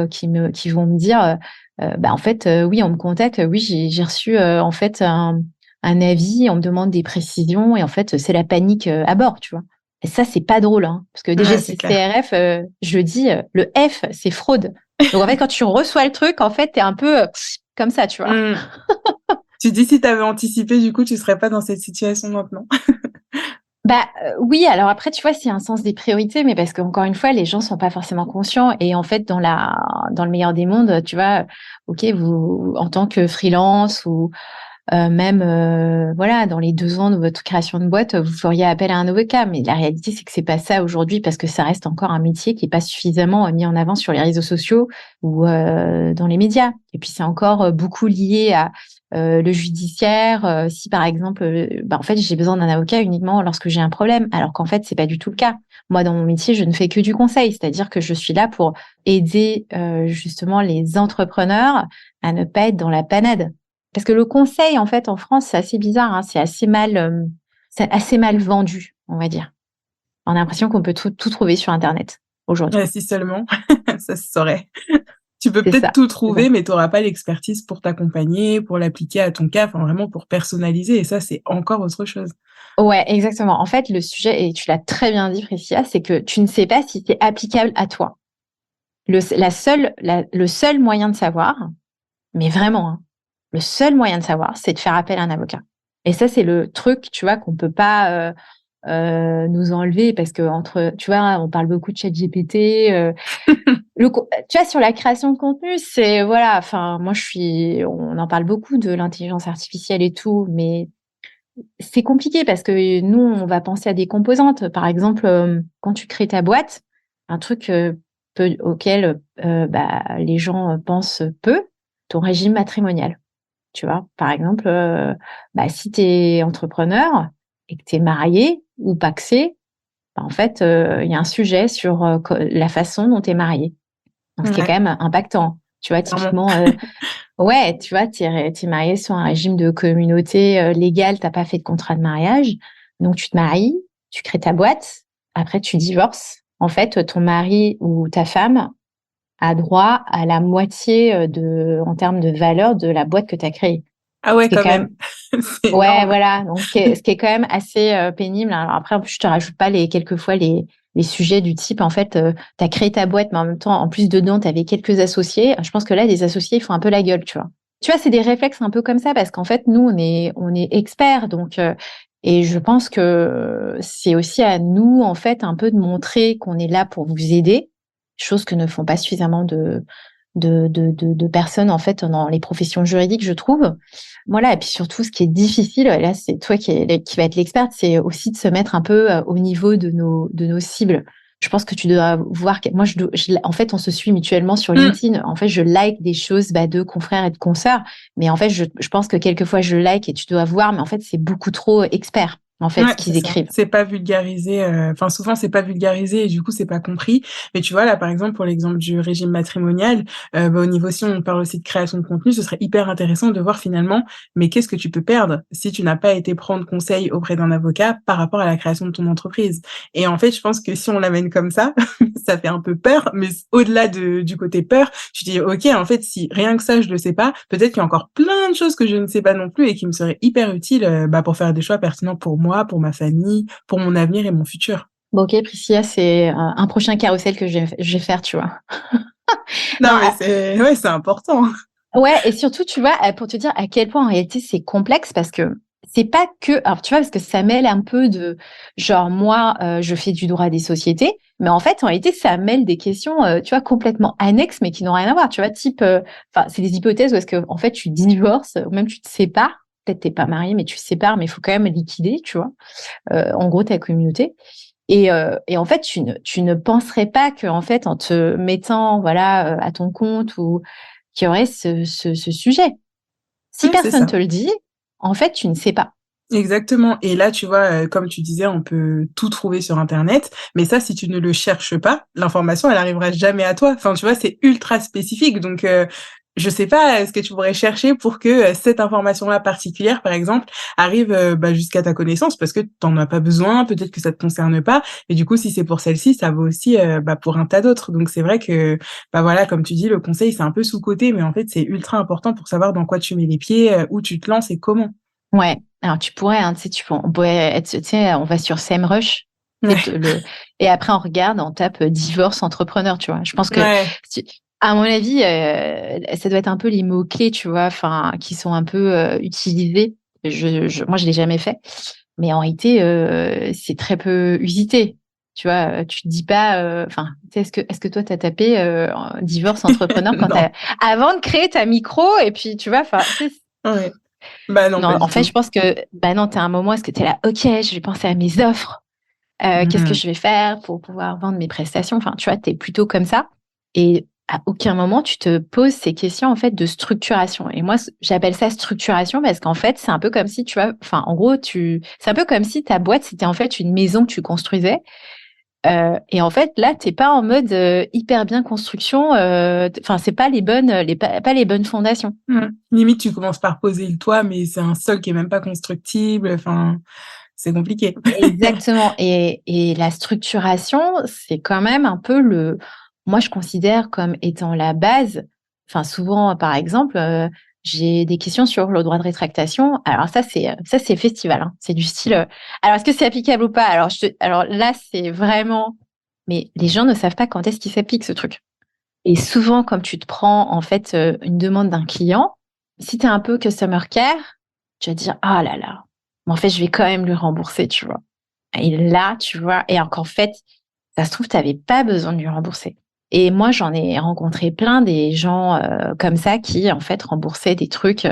qui vont me dire bah en fait oui, on me contacte, oui, j'ai reçu en fait un avis, on me demande des précisions et en fait c'est la panique à bord, tu vois. Et ça, c'est pas drôle, hein, parce que Ouais, c'est clair. DGCCRF, je dis, le F, c'est fraude. Donc, en fait, quand tu reçois le truc, en fait, t'es un peu comme ça, tu vois. Mmh. Tu dis si tu avais anticipé, du coup, tu serais pas dans cette situation maintenant. Bah oui, alors après, tu vois, c'est un sens des priorités, mais parce qu'encore une fois, les gens sont pas forcément conscients. Et en fait, dans le meilleur des mondes, tu vois, ok, vous, en tant que freelance ou même voilà, dans les 2 ans de votre création de boîte, vous feriez appel à un avocat. Mais la réalité, c'est que c'est pas ça aujourd'hui parce que ça reste encore un métier qui est pas suffisamment mis en avant sur les réseaux sociaux ou dans les médias. Et puis c'est encore beaucoup lié à le judiciaire. Si par exemple, bah, en fait, j'ai besoin d'un avocat uniquement lorsque j'ai un problème, alors qu'en fait, c'est pas du tout le cas. Moi, dans mon métier, je ne fais que du conseil, c'est-à-dire que je suis là pour aider justement les entrepreneurs à ne pas être dans la panade. Parce que le conseil, en fait, en France, c'est assez bizarre, hein, c'est assez mal vendu, on va dire. On a l'impression qu'on peut tout trouver sur Internet aujourd'hui. Si seulement, ça se saurait. Tu peux C'est peut-être ça. tout Mais bon. trouver, mais tu auras pas l'expertise pour t'accompagner, pour l'appliquer à ton cas, enfin vraiment pour personnaliser et ça, c'est encore autre chose. Ouais, exactement. En fait, le sujet, et tu l'as très bien dit, Priscilla, c'est que tu ne sais pas si c'est applicable à toi. Le seul moyen de savoir, mais vraiment, hein, le seul moyen de savoir, c'est de faire appel à un avocat. Et ça, c'est le truc, tu vois, qu'on peut pas nous enlever parce que tu vois, on parle beaucoup de ChatGPT. Tu vois, sur la création de contenu, c'est voilà. Enfin, on en parle beaucoup de l'intelligence artificielle et tout, mais c'est compliqué parce que nous, on va penser à des composantes. Par exemple, quand tu crées ta boîte, un truc auquel bah, les gens pensent peu, ton régime matrimonial. Tu vois, par exemple, bah, si tu es entrepreneur et que tu es marié ou pacsé, bah, en fait, il y a un sujet sur la façon dont tu es marié. Donc, ce qui est Ouais, quand même impactant. Tu vois, clairement. typiquement, ouais, tu vois, tu es marié sur un régime de communauté légale, tu pas fait de contrat de mariage. Donc, tu te maries, tu crées ta boîte, après, tu divorces. En fait, ton mari ou ta femme a droit à la moitié en termes de valeur de la boîte que tu as créée. Ah ouais, Ce qui est quand quand même. même, C'est ouais, énorme. voilà. Donc, ce qui est quand même assez pénible. Alors après, en plus, je te rajoute pas quelquefois les sujets du type, en fait, tu as créé ta boîte, mais en même temps, en plus dedans, tu avais quelques associés. Je pense que là, les associés, ils font un peu la gueule, tu vois. Tu vois, c'est des réflexes un peu comme ça parce qu'en fait, nous, on est experts. Donc, et je pense que c'est aussi à nous, en fait, un peu de montrer qu'on est là pour vous aider, chose que ne font pas suffisamment de personnes, en fait, dans les professions juridiques, je trouve. Voilà, et puis surtout, ce qui est difficile, et là, c'est toi qui va être l'experte, c'est aussi de se mettre un peu au niveau de nos cibles. Je pense que tu dois voir que moi, en fait, on se suit mutuellement sur Mm. LinkedIn. En fait, je like des choses de confrères et de consoeurs, mais en fait, je pense que quelquefois, je like et tu dois voir, mais en fait, c'est beaucoup trop expert, en fait, Ouais, ce c'est qu'ils ça. écrivent. C'est pas vulgarisé. Enfin, souvent, c'est pas vulgarisé et du coup, c'est pas compris. Mais tu vois, là, par exemple, pour l'exemple du régime matrimonial, au niveau, si on parle aussi de création de contenu, ce serait hyper intéressant de voir finalement, mais qu'est-ce que tu peux perdre si tu n'as pas été prendre conseil auprès d'un avocat par rapport à la création de ton entreprise? Et en fait, je pense que si on l'amène comme ça fait un peu peur, mais au-delà du côté peur, tu dis, OK, en fait, si rien que ça, je le sais pas, peut-être qu'il y a encore plein de choses que je ne sais pas non plus et qui me seraient hyper utiles, pour faire des choix pertinents pour moi, pour ma famille, pour mon avenir et mon futur. Bon, ok, Priscilla, c'est un prochain carrousel que je vais faire, tu vois. Non, Non, mais c'est important. ouais, et surtout, tu vois, pour te dire à quel point en réalité c'est complexe parce que c'est pas que, alors tu vois, parce que ça mêle un peu de, genre moi, je fais du droit des sociétés, mais en fait, en réalité, ça mêle des questions, tu vois, complètement annexes, mais qui n'ont rien à voir, tu vois, type, enfin, c'est des hypothèses où est-ce que, en fait, tu divorces, ou même tu te sépares, peut-être t'es pas marié, mais tu te sépares, mais il faut quand même liquider, tu vois, en gros, ta communauté. Et en fait, tu ne penserais pas que, en fait, en te mettant, voilà, à ton compte ou qu'il y aurait ce sujet. Si Ouais, c'est personne ça. te le dit, en fait, tu ne sais pas. Exactement. Et là, tu vois, comme tu disais, on peut tout trouver sur Internet, mais ça, si tu ne le cherches pas, l'information, elle arrivera jamais à toi. Enfin, tu vois, c'est ultra spécifique. Donc, je sais pas ce que tu pourrais chercher pour que cette information-là particulière, par exemple, arrive jusqu'à ta connaissance, parce que t'en as pas besoin, peut-être que ça te concerne pas. Et du coup, si c'est pour celle-ci, ça vaut aussi pour un tas d'autres. Donc, c'est vrai que, voilà, comme tu dis, le conseil, c'est un peu sous-coté, mais en fait, c'est ultra important pour savoir dans quoi tu mets les pieds, où tu te lances et comment. Ouais. Alors, tu pourrais, hein, tu sais, on pourrait être, tu sais, on va sur SEMrush. Ouais. Et après, on regarde, on tape divorce entrepreneur, tu vois. Je pense que, Ouais. à mon avis, ça doit être un peu les mots-clés, tu vois, enfin, qui sont un peu utilisés. Moi, je l'ai jamais fait. Mais en réalité, c'est très peu usité. Tu vois, tu te dis pas, enfin, tu sais, est-ce que toi, tu as tapé divorce entrepreneur Non. avant de créer ta micro et puis, tu vois, enfin, tu sais, Ouais. Bah non, non, pas en du fait, tout. je pense que, bah non, t'as un moment, est-ce que tu es là, ok, je vais penser à mes offres, qu'est-ce que Mhm. je vais faire pour pouvoir vendre mes prestations? Enfin, tu vois, tu es plutôt comme ça. Et à aucun moment, tu te poses ces questions, en fait, de structuration. Et moi, j'appelle ça structuration parce qu'en fait, c'est un peu comme si, tu vois, enfin, en gros, c'est un peu comme si ta boîte, c'était en fait une maison que tu construisais. Et en fait, là, t'es pas en mode hyper bien construction. Enfin, c'est pas pas les bonnes fondations. Mhm. Limite, tu commences par poser le toit, mais c'est un sol qui est même pas constructible. Enfin, c'est compliqué. Exactement. Et la structuration, c'est quand même un peu moi, je considère comme étant la base. Enfin, souvent, par exemple, j'ai des questions sur le droit de rétractation. Alors ça, c'est festival, hein. C'est du style. Alors, est-ce que c'est applicable ou pas? Alors là, c'est vraiment. Mais les gens ne savent pas quand est-ce qu'il s'applique ce truc. Et souvent, comme tu te prends en fait une demande d'un client, si tu es un peu customer care, tu vas dire ah là là, mais en fait, je vais quand même lui rembourser, tu vois. Et là, tu vois, et encore en fait, ça se trouve, tu n'avais pas besoin de lui rembourser. Et moi, j'en ai rencontré plein des gens comme ça qui, en fait, remboursaient des trucs.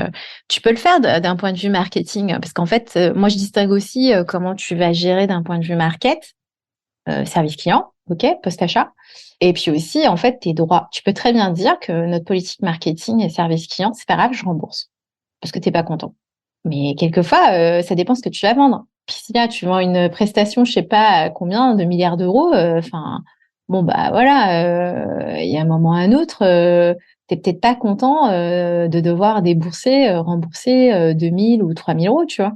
Tu peux le faire d'un point de vue marketing, parce qu'en fait, moi, je distingue aussi comment tu vas gérer d'un point de vue market, service client, ok, post-achat. Et puis aussi, en fait, tes droits. Tu peux très bien dire que notre politique marketing et service client, c'est pas grave, je rembourse parce que t'es pas content. Mais quelquefois, ça dépend ce que tu vas vendre. Puis si là, tu vends une prestation, je sais pas à combien, de milliards d'euros, enfin, bon, bah voilà, il y a un moment à un autre, t'es peut-être pas content de devoir rembourser 2 000 ou 3 000 euros, tu vois.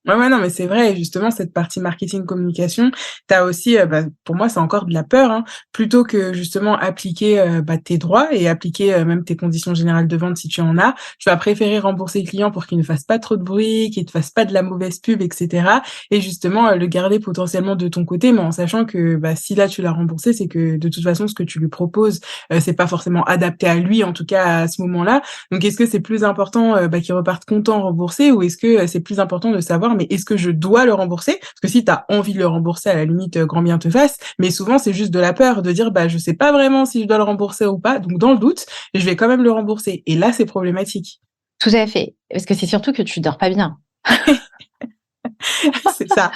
Ouais, non, mais c'est vrai, et justement, cette partie marketing communication, t'as aussi, pour moi, c'est encore de la peur, hein. Plutôt que justement appliquer, tes droits et appliquer, même tes conditions générales de vente si tu en as, tu vas préférer rembourser le client pour qu'il ne fasse pas trop de bruit, qu'il te fasse pas de la mauvaise pub et cetera, et justement, le garder potentiellement de ton côté, mais en sachant que, si là tu l'as remboursé, c'est que de toute façon, ce que tu lui proposes, c'est pas forcément adapté à lui, en tout cas à ce moment-là. Donc est-ce que c'est plus important, qu'il reparte content remboursé, ou est-ce que, c'est plus important de savoir, mais est-ce que je dois le rembourser? Parce que si tu as envie de le rembourser, à la limite, grand bien te fasse, mais souvent c'est juste de la peur de dire: «Je sais pas vraiment si je dois le rembourser ou pas, donc dans le doute, je vais quand même le rembourser», et là, c'est problématique. Tout à fait, parce que c'est surtout que tu dors pas bien. C'est ça.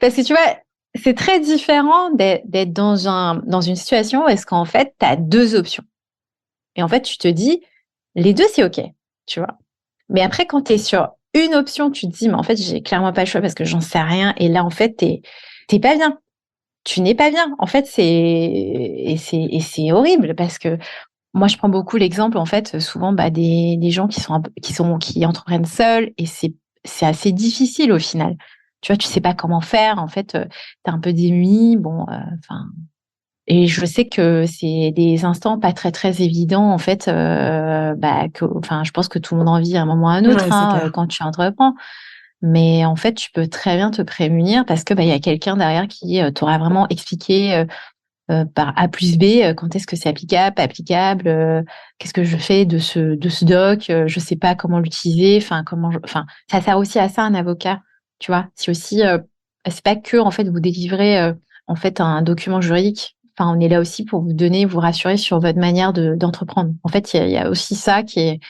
Parce que tu vois, c'est très différent d'être dans une situation où est-ce qu'en fait, tu as 2 options et en fait, tu te dis: «Les 2 c'est OK», tu vois? Mais après quand tu es sur une option, tu te dis: «Mais en fait, j'ai clairement pas le choix parce que j'en sais rien» et là, en fait, tu pas bien. Tu n'es pas bien. En fait, c'est horrible parce que moi, je prends beaucoup l'exemple, en fait, souvent, des gens qui sont un peu qui entreprennent seuls et c'est assez difficile au final. Tu vois, tu sais pas comment faire. En fait, tu es un peu démuni. Bon, enfin et je sais que c'est des instants pas très, très évidents, en fait, je pense que tout le monde en vit à un moment ou à un autre, Ouais, c'est hein, clair. quand tu entreprends. Mais en fait, tu peux très bien te prémunir parce que, il y a quelqu'un derrière qui, t'aura vraiment expliqué, par A plus B, quand est-ce que c'est applicable, pas applicable, qu'est-ce que je fais de ce doc, je sais pas comment l'utiliser, ça sert aussi à ça un avocat, tu vois? C'est aussi, c'est pas que en fait vous délivrez, en fait un document juridique. Enfin, on est là aussi pour vous rassurer sur votre manière d'entreprendre. En fait, il y a aussi ça qui est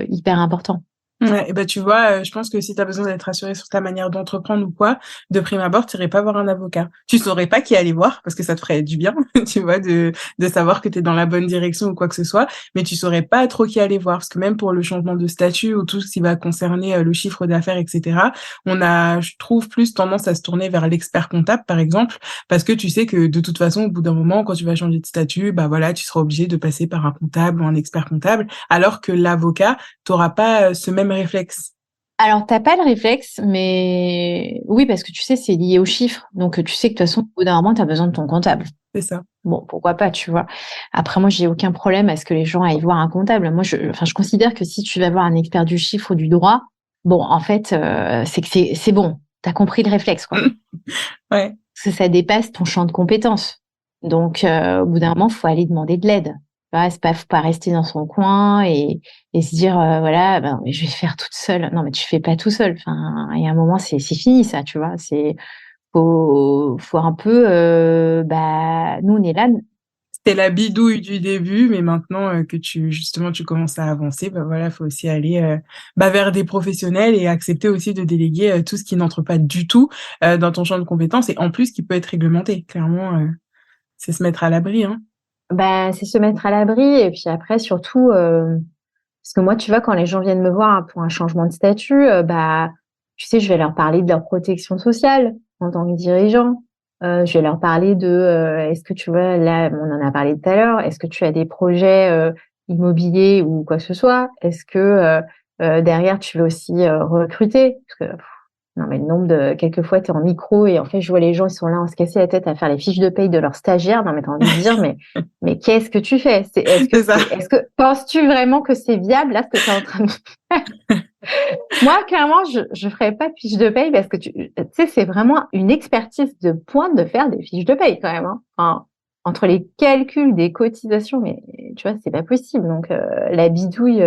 hyper important. Ouais, et tu vois, je pense que si tu as besoin d'être rassuré sur ta manière d'entreprendre ou quoi, de prime abord, tu irais pas voir un avocat. Tu saurais pas qui aller voir parce que ça te ferait du bien, tu vois, de savoir que tu es dans la bonne direction ou quoi que ce soit, mais tu saurais pas trop qui aller voir parce que même pour le changement de statut ou tout ce qui va concerner, le chiffre d'affaires et cetera, on a, je trouve, plus tendance à se tourner vers l'expert comptable, par exemple, parce que tu sais que de toute façon, au bout d'un moment, quand tu vas changer de statut, voilà, tu seras obligé de passer par un comptable ou un expert comptable, alors que l'avocat, tu auras pas, ce même réflexe. Alors, t'as pas le réflexe, mais oui, parce que tu sais, c'est lié aux chiffres. Donc, tu sais que de toute façon, au bout d'un moment, tu as besoin de ton comptable. C'est ça. Bon, pourquoi pas, tu vois. Après, moi, j'ai aucun problème à ce que les gens aillent voir un comptable. Moi, je considère que si tu vas voir un expert du chiffre ou du droit, bon, en fait, c'est que c'est bon. T'as compris le réflexe, quoi. Ouais. Parce que ça dépasse ton champ de compétences. Donc, au bout d'un moment, faut aller demander de l'aide. Tu vois, faut pas rester dans son coin et se dire, voilà, mais je vais faire toute seule. Non, mais tu fais pas tout seul. Enfin, il y a un moment, c'est fini, ça, tu vois. Faut un peu, nous, on est là. C'était la bidouille du début, mais maintenant, que justement, tu commences à avancer, voilà, faut aussi aller, vers des professionnels et accepter aussi de déléguer, tout ce qui n'entre pas du tout, dans ton champ de compétences, et en plus qui peut être réglementé. Clairement, c'est se mettre à l'abri, hein. C'est se mettre à l'abri et puis après, surtout, parce que moi, tu vois, quand les gens viennent me voir pour un changement de statut, tu sais, je vais leur parler de leur protection sociale en tant que dirigeant. Je vais leur parler est-ce que tu vois, là, on en a parlé tout à l'heure, est-ce que tu as des projets immobiliers ou quoi que ce soit? Est-ce que derrière, tu veux aussi recruter? Parce que non, mais le nombre de quelquefois, tu es en micro et en fait, je vois les gens, ils sont là à se casser la tête à faire les fiches de paye de leurs stagiaires. Non, mais tu as envie de dire: «Mais qu'est-ce que tu fais? C'est ça. Est-ce que penses-tu vraiment que c'est viable là, ce que tu es en train de faire?» Moi, clairement, je ferais pas de fiches de paye parce que tu sais, c'est vraiment une expertise de pointe de faire des fiches de paye quand même, hein. Enfin, entre les calculs des cotisations, mais tu vois, c'est pas possible. Donc, la bidouille,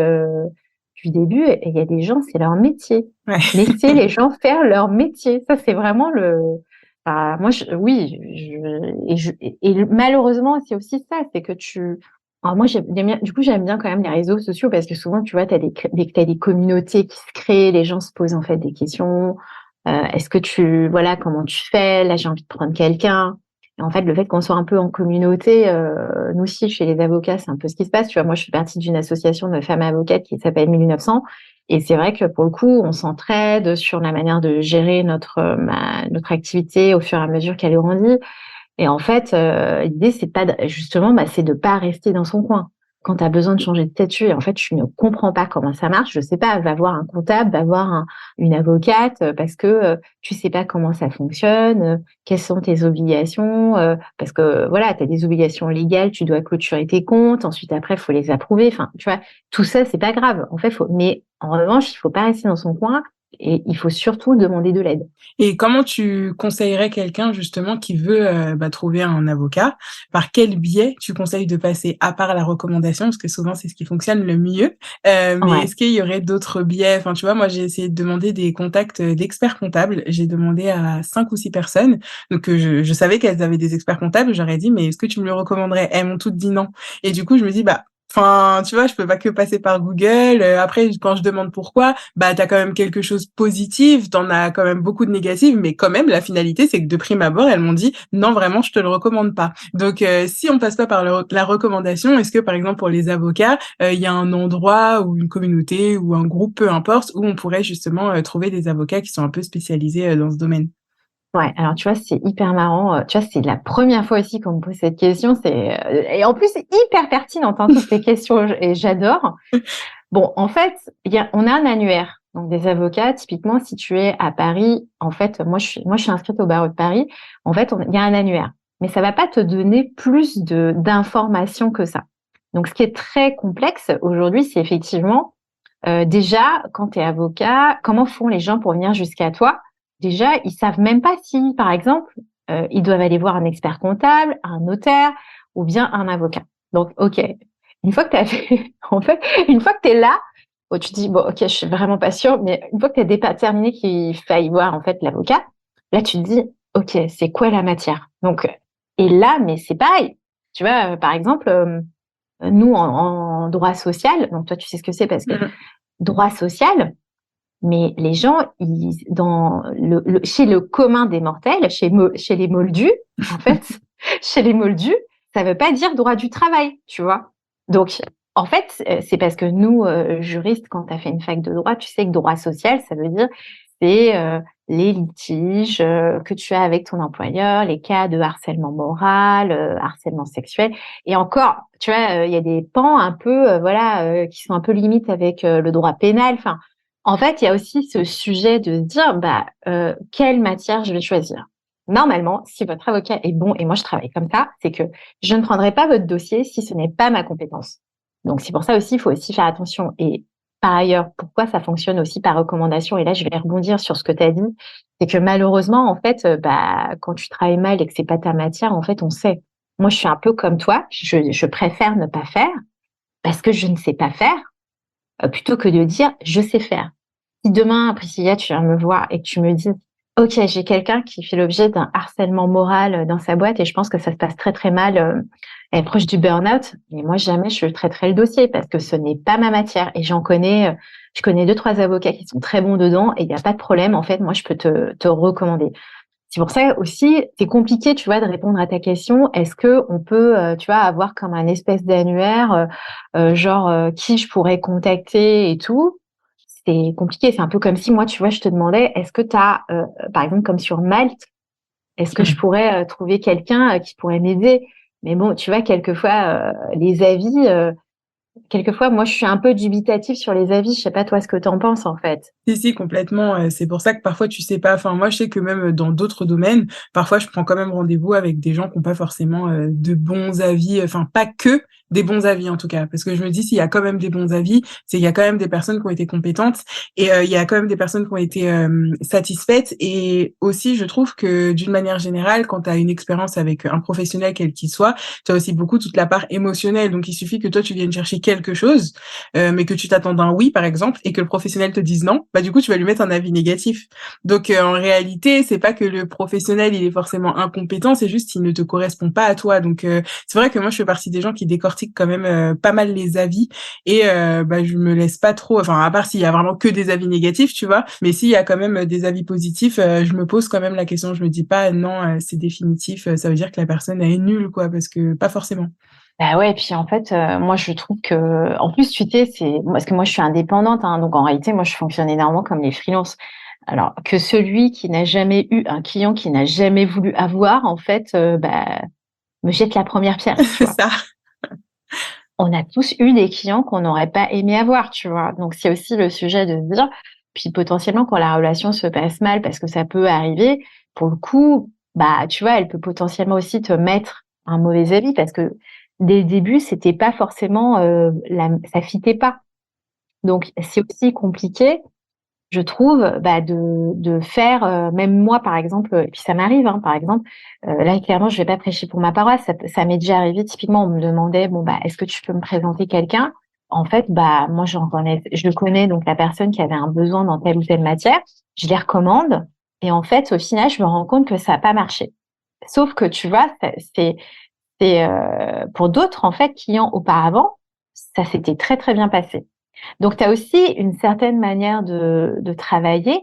du début et il y a des gens, c'est leur métier. Ouais. Laisser les gens faire leur métier. Ça, c'est vraiment moi, oui, et malheureusement, c'est aussi ça, c'est que alors moi, j'aime bien quand même les réseaux sociaux parce que souvent, tu vois, t'as des communautés qui se créent, les gens se posent en fait des questions. Est-ce que voilà, comment tu fais? Là, j'ai envie de prendre quelqu'un. Et en fait, le fait qu'on soit un peu en communauté, nous aussi, chez les avocats, c'est un peu ce qui se passe. Tu vois, moi, je fais partie d'une association de femmes avocates qui s'appelle 1900. Et c'est vrai que pour le coup, on s'entraide sur la manière de gérer notre activité au fur et à mesure qu'elle grandit. Et en fait, l'idée, c'est pas justement, c'est de pas rester dans son coin. quand tu as besoin de changer de statut et en fait, tu ne comprends pas comment ça marche, je sais pas, va voir un comptable, va voir une avocate parce que tu sais pas comment ça fonctionne, quelles sont tes obligations, parce que voilà, tu as des obligations légales, tu dois clôturer tes comptes, ensuite après, il faut les approuver. Enfin, tu vois, tout ça, c'est pas grave. En fait, mais en revanche, il faut pas rester dans son coin et il faut surtout demander de l'aide. Et comment tu conseillerais quelqu'un justement qui veut trouver un avocat? Par quel biais tu conseilles de passer, à part la recommandation, parce que souvent c'est ce qui fonctionne le mieux. Mais Ouais. est-ce qu'il y aurait d'autres biais? Enfin, tu vois, moi j'ai essayé de demander des contacts d'experts comptables. J'ai demandé à 5 ou 6 personnes. Donc je savais qu'elles avaient des experts comptables. J'aurais dit, mais est-ce que tu me le recommanderais? Elles m'ont toutes dit non. Et du coup, je me dis, bah, enfin, tu vois, je peux pas que passer par Google. Après, quand je demande pourquoi, bah, t'as quand même quelque chose de positif, t'en as quand même beaucoup de négatifs, mais quand même, la finalité, c'est que de prime abord, elles m'ont dit, non, vraiment, je te le recommande pas. Donc, si on passe pas par la recommandation, est-ce que, par exemple, pour les avocats, il y a un endroit ou une communauté ou un groupe, peu importe, où on pourrait justement trouver des avocats qui sont un peu spécialisés dans ce domaine? Ouais, alors tu vois, c'est hyper marrant. Tu vois, c'est la première fois aussi qu'on me pose cette question. Et en plus, c'est hyper pertinent, hein, toutes tes questions, et j'adore. Bon, en fait, on a un annuaire. Donc, des avocats, typiquement, si tu es à Paris, en fait, moi, je suis inscrite au barreau de Paris. En fait, il y a un annuaire. Mais ça va pas te donner plus d'informations que ça. Donc, ce qui est très complexe aujourd'hui, c'est effectivement, déjà, quand tu es avocat, comment font les gens pour venir jusqu'à toi? Déjà, ils savent même pas si, par exemple, ils doivent aller voir un expert comptable, un notaire ou bien un avocat. Donc, OK, une fois que tu as fait, en fait, une fois que tu es là, bon, tu te dis, bon, OK, je suis vraiment pas sûre, mais une fois que tu as déterminé qu'il faille voir, en fait, l'avocat, là, tu te dis, OK, c'est quoi la matière? Donc, et là, mais c'est pareil. Tu vois, par exemple, nous, en droit social, donc toi, tu sais ce que c'est parce que Mhm. droit social, mais les gens, chez le commun des mortels, chez les moldus, en fait, chez les moldus, ça veut pas dire droit du travail, tu vois. Donc, en fait, c'est parce que nous, juristes, quand tu as fait une fac de droit, tu sais que droit social, ça veut dire c'est les litiges que tu as avec ton employeur, les cas de harcèlement moral, harcèlement sexuel. Et encore, tu vois, il y a des pans un peu, voilà, qui sont un peu limites avec le droit pénal. Enfin, en fait, il y a aussi ce sujet de se dire, bah, quelle matière je vais choisir. Normalement, si votre avocat est bon, et moi je travaille comme ça, c'est que je ne prendrai pas votre dossier si ce n'est pas ma compétence. Donc c'est pour ça aussi, il faut aussi faire attention. Et par ailleurs, pourquoi ça fonctionne aussi par recommandation? Et là, je vais rebondir sur ce que tu as dit, c'est que malheureusement, en fait, bah, quand tu travailles mal et que c'est pas ta matière, en fait, on sait. Moi, je suis un peu comme toi, je préfère ne pas faire parce que je ne sais pas faire, plutôt que de dire je sais faire. Si demain, Priscilla, tu viens me voir et que tu me dis, OK, j'ai quelqu'un qui fait l'objet d'un harcèlement moral dans sa boîte et je pense que ça se passe très très mal, elle est proche du burn-out, mais moi jamais je traiterai le dossier parce que ce n'est pas ma matière et je connais deux, trois avocats qui sont très bons dedans et il n'y a pas de problème. En fait, moi, je peux te recommander. C'est pour ça aussi, c'est compliqué, tu vois, de répondre à ta question. Est-ce que on peut, tu vois, avoir comme un espèce d'annuaire, genre qui je pourrais contacter et tout. C'est compliqué. C'est un peu comme si moi, tu vois, je te demandais, est-ce que tu as, par exemple, comme sur Malte, est-ce que je pourrais trouver quelqu'un qui pourrait m'aider? Mais bon, tu vois, quelquefois, les avis, quelquefois, moi, je suis un peu dubitative sur les avis. Je sais pas toi ce que tu en penses en fait. Si, si, complètement. C'est pour ça que parfois tu sais pas. Enfin, moi, je sais que même dans d'autres domaines, parfois je prends quand même rendez-vous avec des gens qui ont pas forcément de bons avis. Enfin, pas que des bons avis en tout cas, parce que je me dis s'il y a quand même des bons avis, c'est qu'il y a quand même des personnes qui ont été compétentes et il y a quand même des personnes qui ont été satisfaites. Et aussi, je trouve que d'une manière générale, quand tu as une expérience avec un professionnel quel qu'il soit, tu as aussi beaucoup toute la part émotionnelle. Donc, il suffit que toi tu viennes chercher quelque chose mais que tu t'attends d'un oui, par exemple, et que le professionnel te dise non, bah du coup, tu vas lui mettre un avis négatif. Donc, en réalité, c'est pas que le professionnel, il est forcément incompétent, c'est juste qu'il ne te correspond pas à toi. Donc, c'est vrai que moi, je fais partie des gens qui décortiquent quand même pas mal les avis et bah, je me laisse pas trop, enfin, à part s'il y a vraiment que des avis négatifs, tu vois, mais s'il y a quand même des avis positifs, je me pose quand même la question, je me dis pas non, c'est définitif, ça veut dire que la personne elle est nulle, quoi, parce que pas forcément. Bah ouais, et puis en fait, moi je trouve que, en plus, tu sais, parce que moi je suis indépendante, hein, donc en réalité, moi je fonctionne énormément comme les freelances. Alors que celui qui n'a jamais eu un client qui n'a jamais voulu avoir, en fait, bah, me jette la première pierre, tu C'est vois. ça. on a tous eu des clients qu'on n'aurait pas aimé avoir, tu vois. Donc, c'est aussi le sujet de se dire, puis potentiellement quand la relation se passe mal, parce que ça peut arriver, pour le coup, bah, tu vois, elle peut potentiellement aussi te mettre un mauvais avis parce que dès le début, c'était pas forcément, ça fitait pas. Donc, c'est aussi compliqué, je trouve, bah, de faire, même moi, par exemple, et puis ça m'arrive, hein, par exemple, là, clairement, je vais pas prêcher pour ma paroisse. Ça m'est déjà arrivé. Typiquement, on me demandait, bon, bah, est-ce que tu peux me présenter quelqu'un? En fait, bah, moi, je connais donc la personne qui avait un besoin dans telle ou telle matière. Je les recommande. Et en fait, au final, je me rends compte que ça n'a pas marché. Sauf que, tu vois, pour d'autres, en fait, clients auparavant, ça s'était très, très bien passé. Donc, tu as aussi une certaine manière de travailler.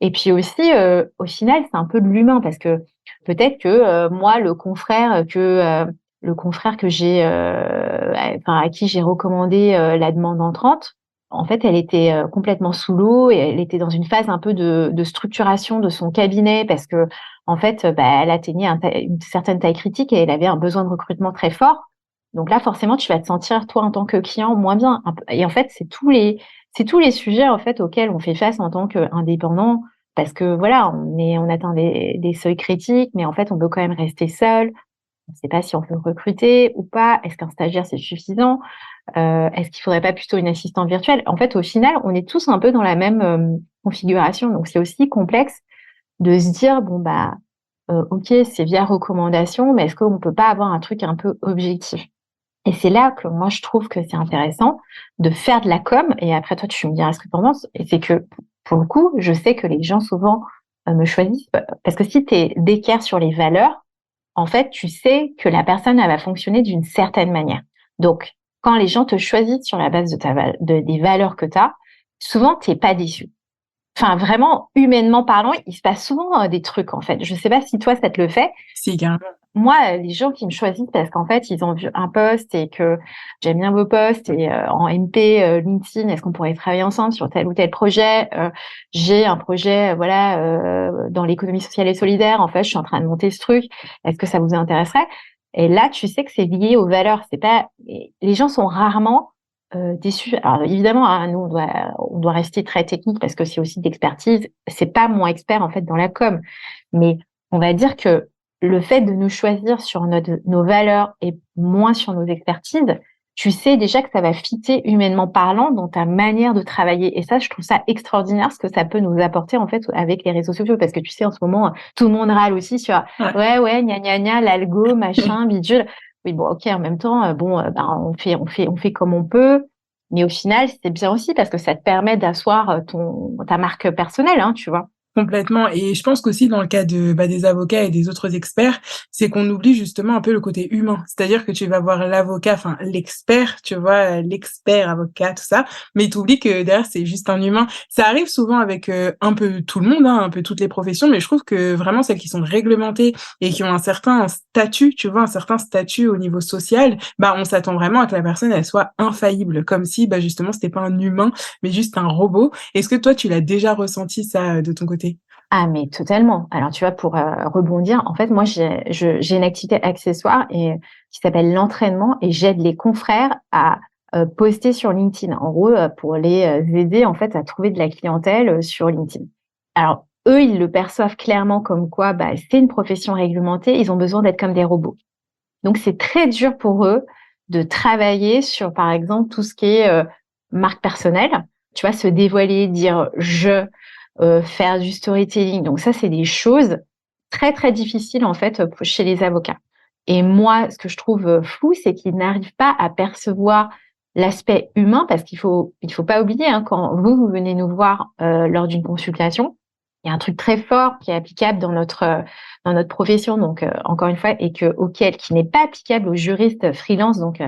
Et puis aussi, au final, c'est un peu de l'humain parce que peut-être que moi, le confrère que j'ai, enfin, à qui j'ai recommandé la demande entrante, en fait, elle était complètement sous l'eau et elle était dans une phase un peu de structuration de son cabinet parce que, en fait, bah, elle atteignait une certaine taille critique et elle avait un besoin de recrutement très fort. Donc là, forcément, tu vas te sentir, toi, en tant que client, moins bien. Et en fait, c'est tous les sujets, en fait, auxquels on fait face en tant qu'indépendant. Parce que voilà, on atteint des seuils critiques, mais en fait, on veut quand même rester seul. On ne sait pas si on peut recruter ou pas. Est-ce qu'un stagiaire, c'est suffisant? Est-ce qu'il faudrait pas plutôt une assistante virtuelle? En fait, au final, on est tous un peu dans la même configuration. Donc, c'est aussi complexe de se dire, bon, bah, ok, c'est via recommandation, mais est-ce qu'on peut pas avoir un truc un peu objectif? Et c'est là que moi, je trouve que c'est intéressant de faire de la com. Et après, toi, tu me diras ce que tu en penses. Et c'est que, pour le coup, je sais que les gens souvent me choisissent parce que si tu es d'équerre sur les valeurs, en fait, tu sais que la personne, elle va fonctionner d'une certaine manière. Donc, quand les gens te choisissent sur la base des valeurs que tu as, souvent, tu n'es pas déçu. Enfin, vraiment, humainement parlant, il se passe souvent des trucs, en fait. Je sais pas si toi, ça te le fait, Si, carrément. moi, les gens qui me choisissent parce qu'en fait, ils ont vu un post et que j'aime bien vos posts et en MP, LinkedIn, est-ce qu'on pourrait travailler ensemble sur tel ou tel projet? J'ai un projet, voilà, dans l'économie sociale et solidaire. En fait, je suis en train de monter ce truc. Est-ce que ça vous intéresserait? Et là, tu sais que c'est lié aux valeurs. C'est pas, les gens sont rarement déçus. Alors évidemment, hein, nous, on doit rester très technique parce que c'est aussi d'expertise. C'est pas mon expert en fait dans la com, mais on va dire que le fait de nous choisir sur nos valeurs et moins sur nos expertises, tu sais déjà que ça va fitter humainement parlant dans ta manière de travailler. Et ça, je trouve ça extraordinaire ce que ça peut nous apporter en fait avec les réseaux sociaux. Parce que tu sais, en ce moment, tout le monde râle aussi sur Ouais. ouais, gna gna gna, l'algo, machin, bidule. Oui, bon, ok, en même temps, ben, on fait comme on peut. Mais au final, c'est bien aussi parce que ça te permet d'asseoir ta marque personnelle, hein, tu vois. Complètement. Et je pense qu'aussi dans le cas des avocats et des autres experts, c'est qu'on oublie justement un peu le côté humain. C'est-à-dire que tu vas voir l'avocat, enfin l'expert, tu vois, l'expert avocat, tout ça, mais tu oublies que derrière c'est juste un humain. Ça arrive souvent avec un peu tout le monde, hein, un peu toutes les professions, mais je trouve que vraiment celles qui sont réglementées et qui ont un certain statut, tu vois, un certain statut au niveau social, bah on s'attend vraiment à que la personne elle soit infaillible, comme si bah justement c'était pas un humain, mais juste un robot. Est-ce que toi tu l'as déjà ressenti ça de ton côté? Ah, mais totalement. Alors, tu vois, pour rebondir, en fait, moi, j'ai une activité accessoire qui s'appelle l'entraînement et j'aide les confrères à poster sur LinkedIn. En gros, pour les aider, en fait, à trouver de la clientèle sur LinkedIn. Alors, eux, ils le perçoivent clairement comme quoi, bah, c'est une profession réglementée, ils ont besoin d'être comme des robots. Donc, c'est très dur pour eux de travailler sur, par exemple, tout ce qui est marque personnelle. Tu vois, se dévoiler, dire je, faire du storytelling. Donc ça, c'est des choses très, très difficiles, en fait, chez les avocats. Et moi, ce que je trouve fou, c'est qu'ils n'arrivent pas à percevoir l'aspect humain parce il faut pas oublier, hein, quand vous venez nous voir lors d'une consultation, il y a un truc très fort qui est applicable dans notre profession, donc encore une fois, et qui n'est pas applicable aux juristes freelance, donc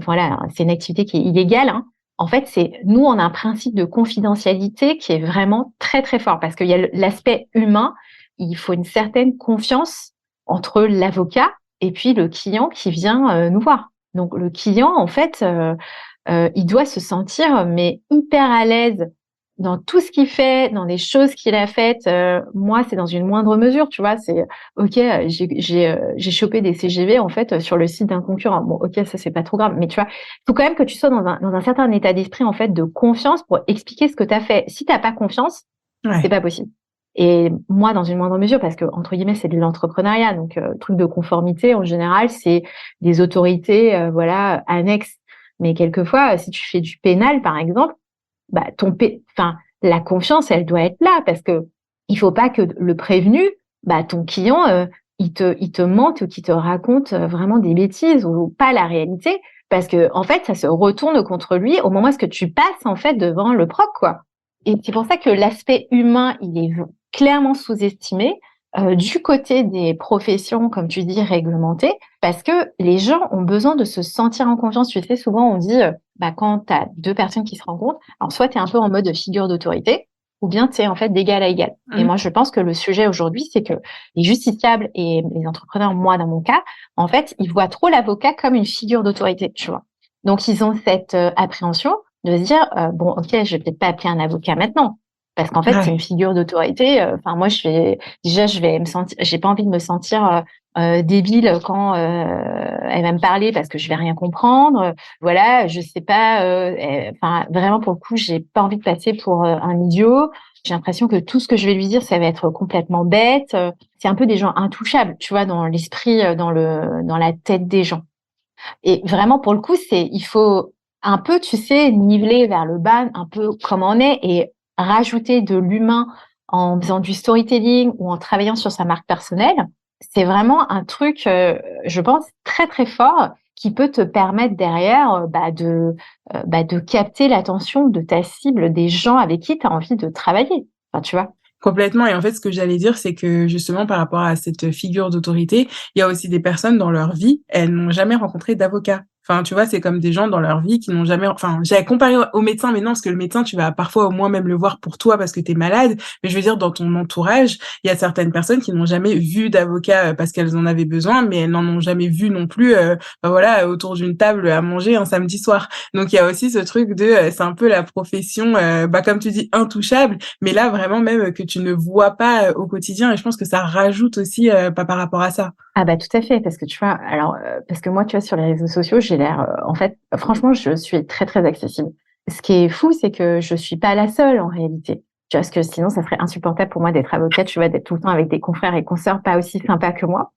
voilà, c'est une activité qui est illégale, hein. En fait, nous, on a un principe de confidentialité qui est vraiment très très fort parce qu'il y a l'aspect humain. Il faut une certaine confiance entre l'avocat et puis le client qui vient nous voir. Donc le client, en fait, il doit se sentir mais hyper à l'aise dans tout ce qu'il fait, dans les choses qu'il a faites, moi, c'est dans une moindre mesure, tu vois. C'est ok, j'ai chopé des CGV en fait sur le site d'un concurrent. Bon, ok, ça c'est pas trop grave, mais tu vois, faut quand même que tu sois dans un certain état d'esprit en fait de confiance pour expliquer ce que tu as fait. Si t'as pas confiance, c'est Ouais. pas possible. Et moi, dans une moindre mesure, parce que entre guillemets, c'est de l'entrepreneuriat, donc truc de conformité en général, c'est des autorités, voilà, annexes. Mais quelquefois, si tu fais du pénal, par exemple, bah enfin, la confiance, elle doit être là, parce que il faut pas que le prévenu, bah ton client, il te mente ou qu'il te raconte vraiment des bêtises ou pas la réalité, parce que en fait, ça se retourne contre lui au moment où tu passes en fait devant le proc, quoi. Et c'est pour ça que l'aspect humain, il est clairement sous-estimé du côté des professions, comme tu dis, réglementées, parce que les gens ont besoin de se sentir en confiance. Tu sais, souvent on dit, bah, quand tu as deux personnes qui se rencontrent, alors soit tu es un peu en mode figure d'autorité, ou bien tu es en fait d'égal à égal. Et moi, je pense que le sujet aujourd'hui, c'est que les justiciables et les entrepreneurs, moi dans mon cas, en fait, ils voient trop l'avocat comme une figure d'autorité, tu vois. Donc, ils ont cette appréhension de se dire bon, ok, je vais peut-être pas appeler un avocat maintenant parce qu'en fait c'est une Ouais. figure d'autorité. Enfin moi je vais me sentir, j'ai pas envie de me sentir débile quand elle va me parler parce que je vais rien comprendre. Voilà, je sais pas. Enfin vraiment pour le coup, j'ai pas envie de passer pour un idiot. J'ai l'impression que tout ce que je vais lui dire, ça va être complètement bête. C'est un peu des gens intouchables, tu vois, dans l'esprit, dans la tête des gens. Et vraiment, pour le coup, il faut un peu, tu sais, niveler vers le bas, un peu comme on est, et rajouter de l'humain en faisant du storytelling ou en travaillant sur sa marque personnelle. C'est vraiment un truc, je pense, très, très fort qui peut te permettre derrière de capter l'attention de ta cible, des gens avec qui tu as envie de travailler. Enfin, tu vois. Complètement. Et en fait, ce que j'allais dire, c'est que justement, par rapport à cette figure d'autorité, il y a aussi des personnes dans leur vie, elles n'ont jamais rencontré d'avocat. Enfin, tu vois, c'est comme des gens dans leur vie qui n'ont jamais, enfin, j'avais comparé au médecin, mais non, parce que le médecin, tu vas parfois au moins même le voir pour toi parce que t'es malade. Mais je veux dire, dans ton entourage, il y a certaines personnes qui n'ont jamais vu d'avocat parce qu'elles en avaient besoin, mais elles n'en ont jamais vu non plus, voilà, autour d'une table à manger un samedi soir. Donc, il y a aussi ce truc de, c'est un peu la profession, comme tu dis, intouchable, mais là, vraiment, même que tu ne vois pas au quotidien. Et je pense que ça rajoute aussi, pas par rapport à ça. Ah bah tout à fait, parce que tu vois, alors parce que moi, tu vois, sur les réseaux sociaux, j'ai l'air, en fait, franchement, je suis très très accessible. Ce qui est fou, c'est que je suis pas la seule en réalité. Tu vois, parce que sinon, ça serait insupportable pour moi d'être avocate, tu vois, d'être tout le temps avec des confrères et consoeurs pas aussi sympas que moi,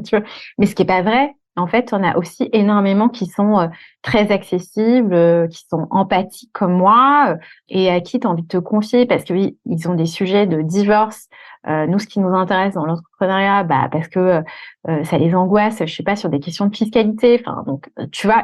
tu vois. Mais ce qui est pas vrai, en fait, on a aussi énormément qui sont très accessibles, qui sont empathiques comme moi, et à qui tu as envie de te confier parce que oui, ils ont des sujets de divorce. Nous, ce qui nous intéresse dans l'entrepreneuriat, bah, parce que ça les angoisse, je sais pas, sur des questions de fiscalité. Enfin, donc, tu vois,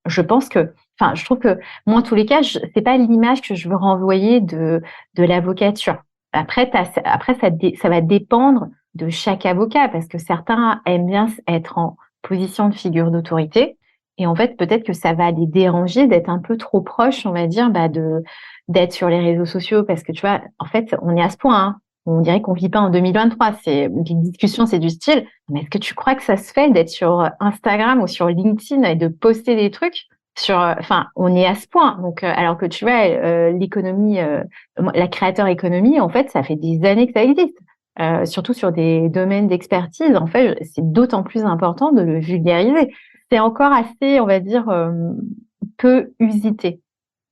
je pense que, enfin, je trouve que moi, en tous les cas, c'est pas l'image que je veux renvoyer de l'avocature. Après, ça va dépendre de chaque avocat parce que certains aiment bien être en position de figure d'autorité. Et en fait, peut-être que ça va les déranger d'être un peu trop proche, on va dire, d'être sur les réseaux sociaux parce que tu vois, en fait, on est à ce point, hein. On dirait qu'on vit pas en 2023. Les discussions, c'est du style. Mais est-ce que tu crois que ça se fait d'être sur Instagram ou sur LinkedIn et de poster des trucs sur, enfin, on est à ce point. Donc, alors que tu vois, l'économie, la créateur économie, en fait, ça fait des années que ça existe. Surtout sur des domaines d'expertise, en fait, c'est d'autant plus important de le vulgariser. C'est encore assez, on va dire, peu usité.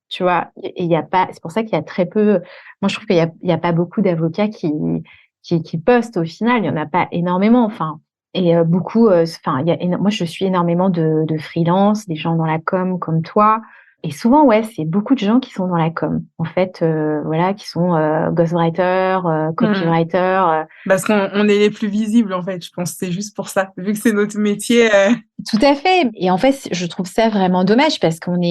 Tu vois, et il y a pas, c'est pour ça qu'il y a très peu, moi je trouve il y a pas beaucoup d'avocats qui postent au final, il y en a pas énormément, enfin, et beaucoup, enfin, moi je suis énormément de freelance, des gens dans la com comme toi, et souvent, ouais, c'est beaucoup de gens qui sont dans la com, en fait, voilà, qui sont ghostwriter, Mmh. copywriter, Parce qu'on est les plus visibles, en fait, je pense. C'est juste pour ça. Vu que c'est notre métier. tout à fait. Et en fait, je trouve ça vraiment dommage parce on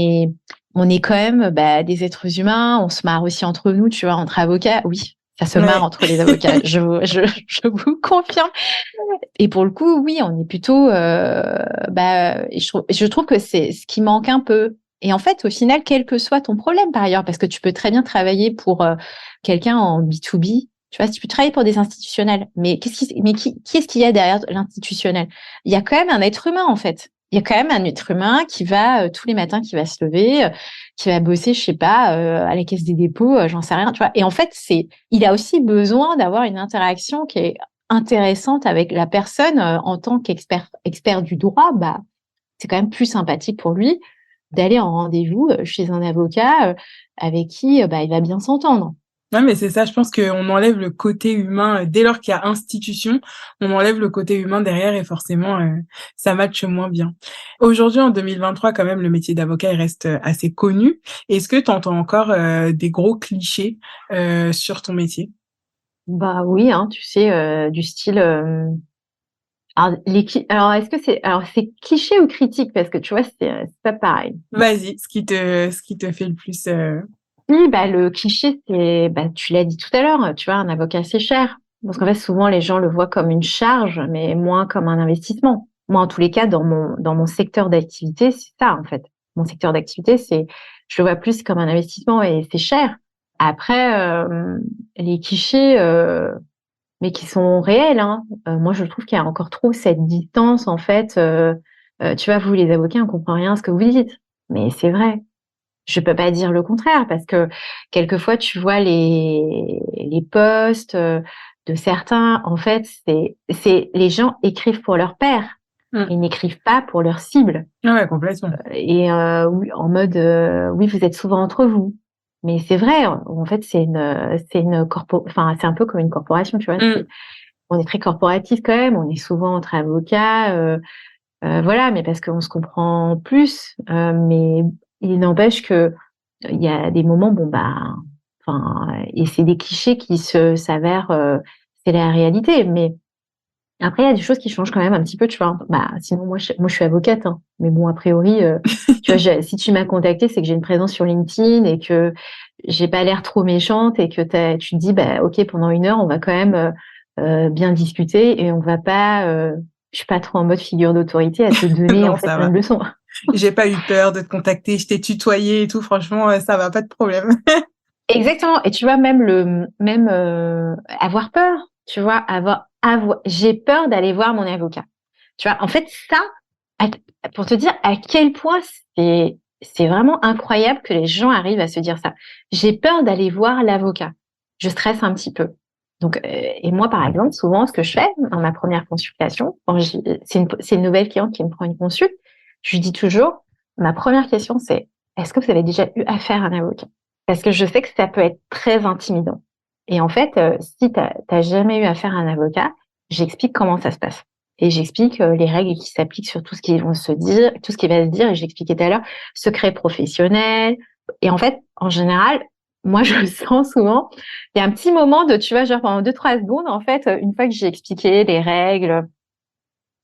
est quand même des êtres humains. On se marre aussi entre nous, tu vois, entre avocats. Oui, ça se marre Ouais. entre les avocats. Je vous confirme. Et pour le coup, oui, on est plutôt. Et je trouve que c'est ce qui manque un peu. Et en fait, au final, quel que soit ton problème par ailleurs, parce que tu peux très bien travailler pour quelqu'un en B2B. Tu vois, si tu peux travailler pour des institutionnels, mais qui est-ce qu'il y a derrière l'institutionnel? Il y a quand même un être humain en fait. il y a quand même un être humain qui va tous les matins, qui va se lever, qui va bosser, je sais pas, à la Caisse des dépôts, j'en sais rien, tu vois. Et en fait, il a aussi besoin d'avoir une interaction qui est intéressante avec la personne en tant expert du droit. Bah, c'est quand même plus sympathique pour lui d'aller en rendez-vous chez un avocat avec qui bah, il va bien s'entendre. Ouais, mais c'est ça, je pense qu'on enlève le côté humain, dès lors qu'il y a institution, on enlève le côté humain derrière et forcément, ça matche moins bien. Aujourd'hui, en 2023, quand même, le métier d'avocat, il reste assez connu. Est-ce que tu entends encore des gros clichés sur ton métier? Bah oui, hein, tu sais, du style. Alors, est-ce que c'est cliché ou critique? Parce que tu vois, c'est pas pareil. Vas-y, ce qui te fait le plus. Oui, bah, le cliché, c'est, bah, tu l'as dit tout à l'heure, tu vois, un avocat, c'est cher. Parce qu'en fait, souvent, les gens le voient comme une charge, mais moins comme un investissement. Moi, en tous les cas, dans mon secteur d'activité, c'est ça, en fait. Mon secteur d'activité, je le vois plus comme un investissement et c'est cher. Après, les clichés, mais qui sont réels, hein. Moi, je trouve qu'il y a encore trop cette distance, en fait. Tu vois, vous, les avocats, on comprend rien à ce que vous dites. Mais c'est vrai. Je peux pas dire le contraire parce que quelquefois, tu vois les posts de certains, en fait, les gens écrivent pour leur père. Hmm. Ils n'écrivent pas pour leur cible. Ah ouais, complètement. Et oui, en mode, oui, vous êtes souvent entre vous. Mais c'est vrai, en fait, enfin, c'est un peu comme une corporation, tu vois. Hmm. On est très corporatif quand même, on est souvent entre avocats, voilà, mais parce qu'on se comprend plus. Mais il n'empêche que il y a des moments, bon bah, enfin, et c'est des clichés qui s'avèrent, c'est la réalité. Mais après, il y a des choses qui changent quand même un petit peu, tu vois. Bah, sinon, moi, je suis avocate, hein. Mais bon, a priori, tu vois, si tu m'as contacté, c'est que j'ai une présence sur LinkedIn et que j'ai pas l'air trop méchante et que tu te dis, bah, ok, pendant 1 heure, on va quand même bien discuter et on va pas, je suis pas trop en mode figure d'autorité à te donner en Non, fait ça une va. leçon. J'ai pas eu peur de te contacter, je t'ai tutoyé et tout, franchement, ça va, pas de problème. Exactement. Et tu vois, même avoir peur, tu vois, j'ai peur d'aller voir mon avocat. Tu vois, en fait, ça, pour te dire à quel point c'est vraiment incroyable que les gens arrivent à se dire ça. J'ai peur d'aller voir l'avocat. Je stresse un petit peu. Donc, et moi, par exemple, souvent, ce que je fais dans ma première consultation, c'est une nouvelle cliente qui me prend une consulte, je lui dis toujours, ma première question, c'est, est-ce que vous avez déjà eu affaire à un avocat? Parce que je sais que ça peut être très intimidant. Et en fait, si t'as jamais eu affaire à un avocat, j'explique comment ça se passe. Et j'explique les règles qui s'appliquent sur tout ce qui vont se dire, tout ce qui va se dire. Et j'expliquais tout à l'heure, secret professionnel. Et en fait, en général, moi, je le sens souvent. Il y a un petit moment de, tu vois, genre pendant 2-3 secondes, en fait, une fois que j'ai expliqué les règles,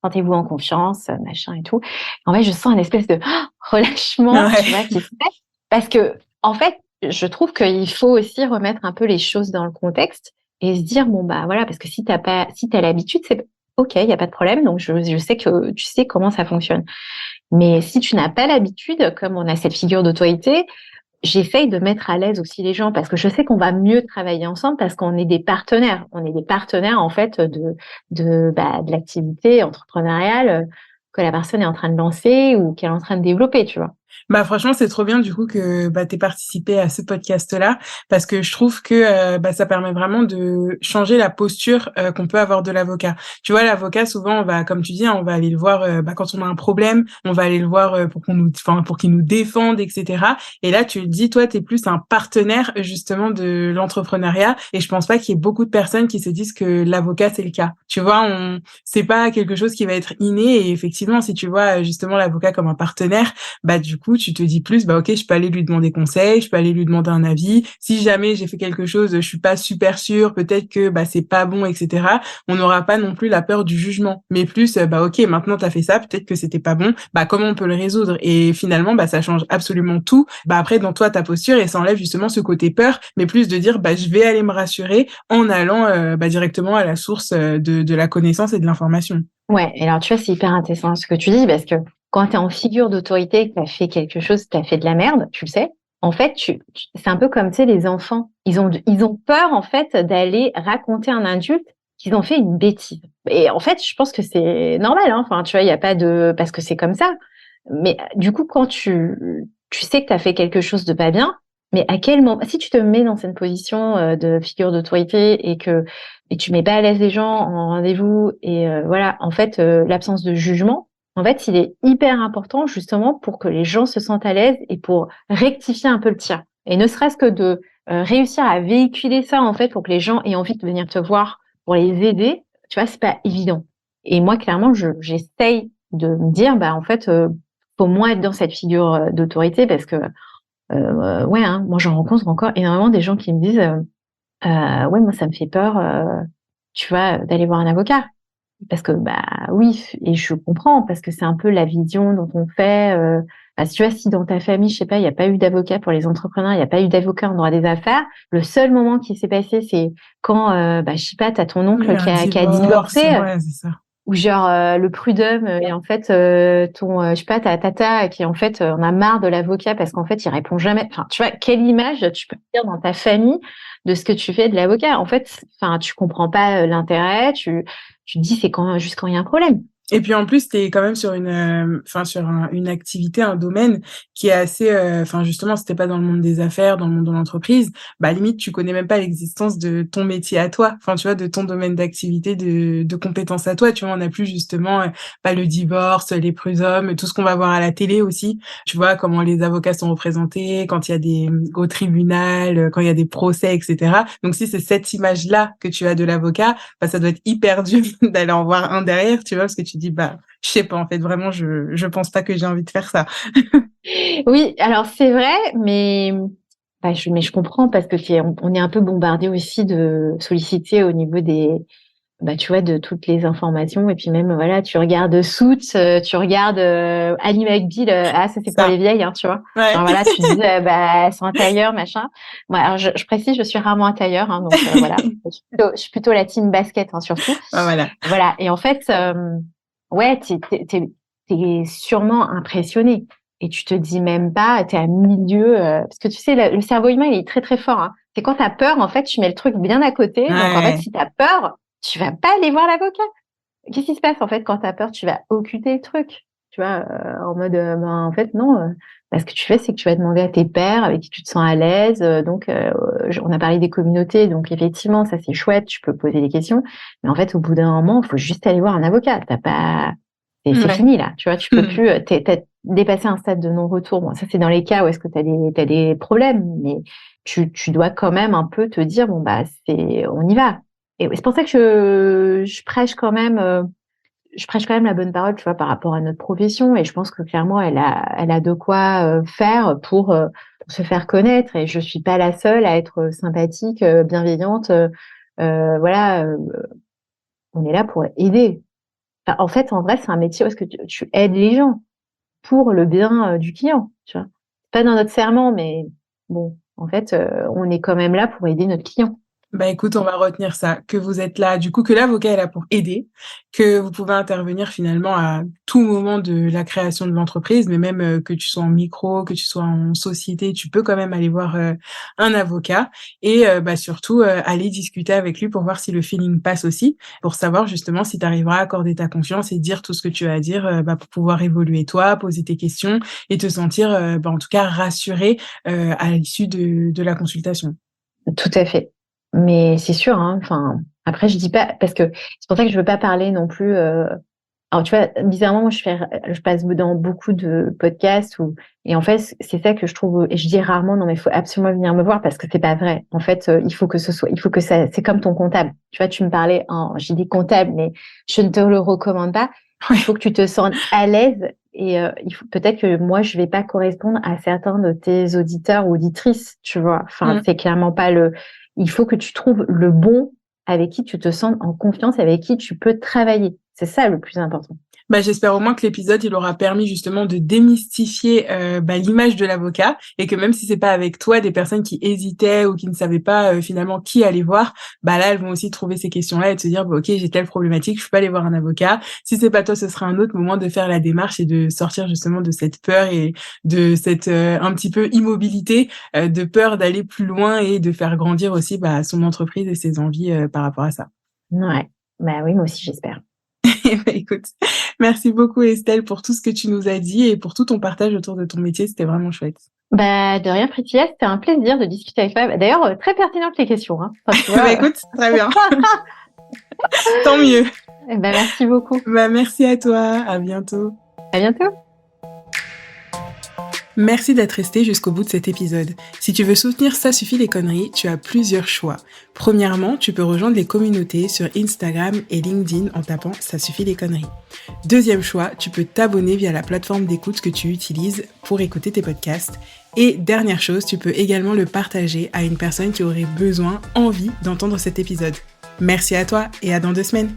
sentez-vous en confiance, machin et tout. En fait, je sens une espèce de relâchement, tu vois, Ouais. qui se fait. Parce que, en fait, je trouve qu'il faut aussi remettre un peu les choses dans le contexte et se dire, bon, bah voilà, parce que si t'as l'habitude, c'est OK, il n'y a pas de problème. Donc, je sais que tu sais comment ça fonctionne. Mais si tu n'as pas l'habitude, comme on a cette figure d'autorité, j'essaye de mettre à l'aise aussi les gens parce que je sais qu'on va mieux travailler ensemble parce qu'on est des partenaires. On est des partenaires, en fait, de l'activité entrepreneuriale que la personne est en train de lancer ou qu'elle est en train de développer, tu vois. Bah franchement, c'est trop bien du coup que bah t'aies participé à ce podcast-là parce que je trouve que bah ça permet vraiment de changer la posture qu'on peut avoir de l'avocat. Tu vois, l'avocat souvent on va, comme tu dis, hein, on va aller le voir bah, quand on a un problème, on va aller le voir pour qu'il nous défende, etc. Et là tu le dis, toi t'es plus un partenaire justement de l'entrepreneuriat et je pense pas qu'il y ait beaucoup de personnes qui se disent que l'avocat c'est le cas. Tu vois, c'est pas quelque chose qui va être inné et effectivement si tu vois justement l'avocat comme un partenaire, bah du coup tu te dis plus bah ok, je peux aller lui demander conseil, je peux aller lui demander un avis, si jamais j'ai fait quelque chose je suis pas super sûre, peut-être que bah c'est pas bon, etc. On n'aura pas non plus la peur du jugement, mais plus bah ok, maintenant t'as fait ça, peut-être que c'était pas bon, bah comment on peut le résoudre, et finalement bah ça change absolument tout bah après dans toi ta posture, et ça enlève justement ce côté peur, mais plus de dire bah je vais aller me rassurer en allant bah directement à la source de la connaissance et de l'information. Ouais, et alors tu vois, c'est hyper intéressant ce que tu dis parce que quand tu es en figure d'autorité, que tu as fait quelque chose, tu as fait de la merde, tu le sais. En fait, c'est un peu comme, tu sais, les enfants. Ils ont peur, en fait, d'aller raconter à un adulte qu'ils ont fait une bêtise. Et en fait, je pense que c'est normal, hein. Enfin, tu vois, il y a pas de, parce que c'est comme ça. Mais du coup, quand tu sais que tu as fait quelque chose de pas bien, mais à quel moment, si tu te mets dans cette position de figure d'autorité et tu mets pas à l'aise les gens en rendez-vous et voilà, en fait, l'absence de jugement, en fait, il est hyper important justement pour que les gens se sentent à l'aise et pour rectifier un peu le tir. Et ne serait-ce que de réussir à véhiculer ça en fait pour que les gens aient envie de venir te voir pour les aider, tu vois, c'est pas évident. Et moi, clairement, j'essaye de me dire, bah en fait, faut moins être dans cette figure d'autorité parce que ouais, hein, moi j'en rencontre encore énormément des gens qui me disent ouais, moi ça me fait peur, tu vois, d'aller voir un avocat parce que bah oui, et je comprends parce que c'est un peu la vision dont on fait. Bah, si tu vois, si dans ta famille, je sais pas, il n'y a pas eu d'avocat pour les entrepreneurs, il n'y a pas eu d'avocat en droit des affaires, le seul moment qui s'est passé, c'est quand bah je sais pas, t'as ton Oui, oncle un qui a divorce, divorcé ouais, c'est ça. ou genre le prud'homme et en fait ton je sais pas ta tata qui en fait en a marre de l'avocat parce qu'en fait il répond jamais, enfin tu vois quelle image tu peux dire dans ta famille de ce que tu fais de l'avocat en fait, enfin tu comprends pas l'intérêt, tu te dis c'est quand juste quand il y a un problème. Et puis en plus, tu es quand même sur une activité, un domaine qui est assez, enfin justement, si t'es pas dans le monde des affaires, dans le monde de l'entreprise, bah limite tu connais même pas l'existence de ton métier à toi. Enfin tu vois, de ton domaine d'activité, de compétences à toi. Tu vois, on n'a plus justement pas le divorce, les prud'hommes, tout ce qu'on va voir à la télé aussi. Tu vois comment les avocats sont représentés quand il y a des au tribunal, quand il y a des procès, etc. Donc si c'est cette image-là que tu as de l'avocat, bah ça doit être hyper dur d'aller en voir un derrière, tu vois, parce que tu dis bah je sais pas en fait vraiment je pense pas que j'ai envie de faire ça. Oui, alors c'est vrai, mais bah, mais je comprends parce que on est un peu bombardé aussi de solliciter au niveau des bah tu vois de toutes les informations et puis même voilà tu regardes Suits, tu regardes Annie McBeal, ah ça c'est pour les Ça. vieilles hein tu vois, Ouais. genre voilà tu te dis bah elles sont un tailleur machin. Moi alors je précise je suis rarement un tailleur hein, donc voilà je suis plutôt la team basket hein, surtout Ah, voilà. voilà et en fait ouais t'es sûrement impressionné et tu te dis même pas t'es à milieu parce que tu sais le cerveau humain il est très très fort hein. C'est quand t'as peur en fait tu mets le truc bien à côté donc en fait Ouais. si t'as peur tu vas pas aller voir l'avocat. Qu'est-ce qui se passe en fait quand tu as peur? Tu vas occulter le truc, tu vois, en mode ben en fait non, bah, ce que tu fais c'est que tu vas demander à tes pairs avec qui tu te sens à l'aise. Donc on a parlé des communautés, donc effectivement ça c'est chouette, tu peux poser des questions, mais en fait au bout d'un moment il faut juste aller voir un avocat. T'as pas, c'est Ouais. fini là, tu vois, tu peux plus, t'as dépassé un stade de non-retour. Bon ça c'est dans les cas où est-ce que t'as des problèmes, mais tu dois quand même un peu te dire bon bah c'est on y va. Et c'est pour ça que je prêche quand même, je prêche quand même la bonne parole, tu vois, par rapport à notre profession. Et je pense que clairement, elle a de quoi faire pour se faire connaître. Et je suis pas la seule à être sympathique, bienveillante. Voilà, on est là pour aider. Enfin, en fait, en vrai, c'est un métier où est-ce que tu aides les gens pour le bien du client, tu vois. Pas dans notre serment, mais bon, en fait, on est quand même là pour aider notre client. Bah écoute, on va retenir ça, que vous êtes là, du coup que l'avocat est là pour aider, que vous pouvez intervenir finalement à tout moment de la création de l'entreprise, mais même que tu sois en micro, que tu sois en société, tu peux quand même aller voir un avocat et bah surtout aller discuter avec lui pour voir si le feeling passe aussi, pour savoir justement si tu arriveras à accorder ta confiance et dire tout ce que tu as à dire bah, pour pouvoir évoluer toi, poser tes questions et te sentir bah, en tout cas rassuré à l'issue de la consultation. Tout à fait. Mais c'est sûr, hein, enfin, après, je dis pas, parce que c'est pour ça que je veux pas parler non plus, alors, tu vois, bizarrement, moi, je passe dans beaucoup de podcasts et en fait, c'est ça que je trouve, et je dis rarement, non, mais il faut absolument venir me voir parce que c'est pas vrai. En fait, il faut que ça, c'est comme ton comptable. Tu vois, tu me parlais j'ai dit comptable, mais je ne te le recommande pas. Il faut que tu te sentes à l'aise et il faut peut-être que moi, je vais pas correspondre à certains de tes auditeurs ou auditrices, tu vois. Enfin, Ouais. c'est clairement pas il faut que tu trouves le bon avec qui tu te sens en confiance, avec qui tu peux travailler. C'est ça le plus important. Bah, j'espère au moins que l'épisode, il aura permis justement de démystifier bah, l'image de l'avocat et que même si c'est pas avec toi, des personnes qui hésitaient ou qui ne savaient pas finalement qui aller voir, bah là, elles vont aussi trouver ces questions-là et de se dire, bah, ok, j'ai telle problématique, je peux pas aller voir un avocat. Si c'est pas toi, ce sera un autre moment de faire la démarche et de sortir justement de cette peur et de cette un petit peu immobilité, de peur d'aller plus loin et de faire grandir aussi bah, son entreprise et ses envies par rapport à ça. Ouais. Bah oui, moi aussi, j'espère. Écoute, merci beaucoup Estelle pour tout ce que tu nous as dit et pour tout ton partage autour de ton métier, c'était vraiment chouette. Bah, de rien, Priscilla, c'était un plaisir de discuter avec toi. D'ailleurs, très pertinentes les questions, hein. Enfin, tu vois. Écoute, très bien. Tant mieux. Bah, merci beaucoup. Merci à toi, à bientôt. À bientôt. Merci d'être resté jusqu'au bout de cet épisode. Si tu veux soutenir Ça suffit les conneries, tu as plusieurs choix. Premièrement, tu peux rejoindre les communautés sur Instagram et LinkedIn en tapant Ça suffit les conneries. Deuxième choix, tu peux t'abonner via la plateforme d'écoute que tu utilises pour écouter tes podcasts. Et dernière chose, tu peux également le partager à une personne qui aurait besoin, envie d'entendre cet épisode. Merci à toi et à dans 2 semaines.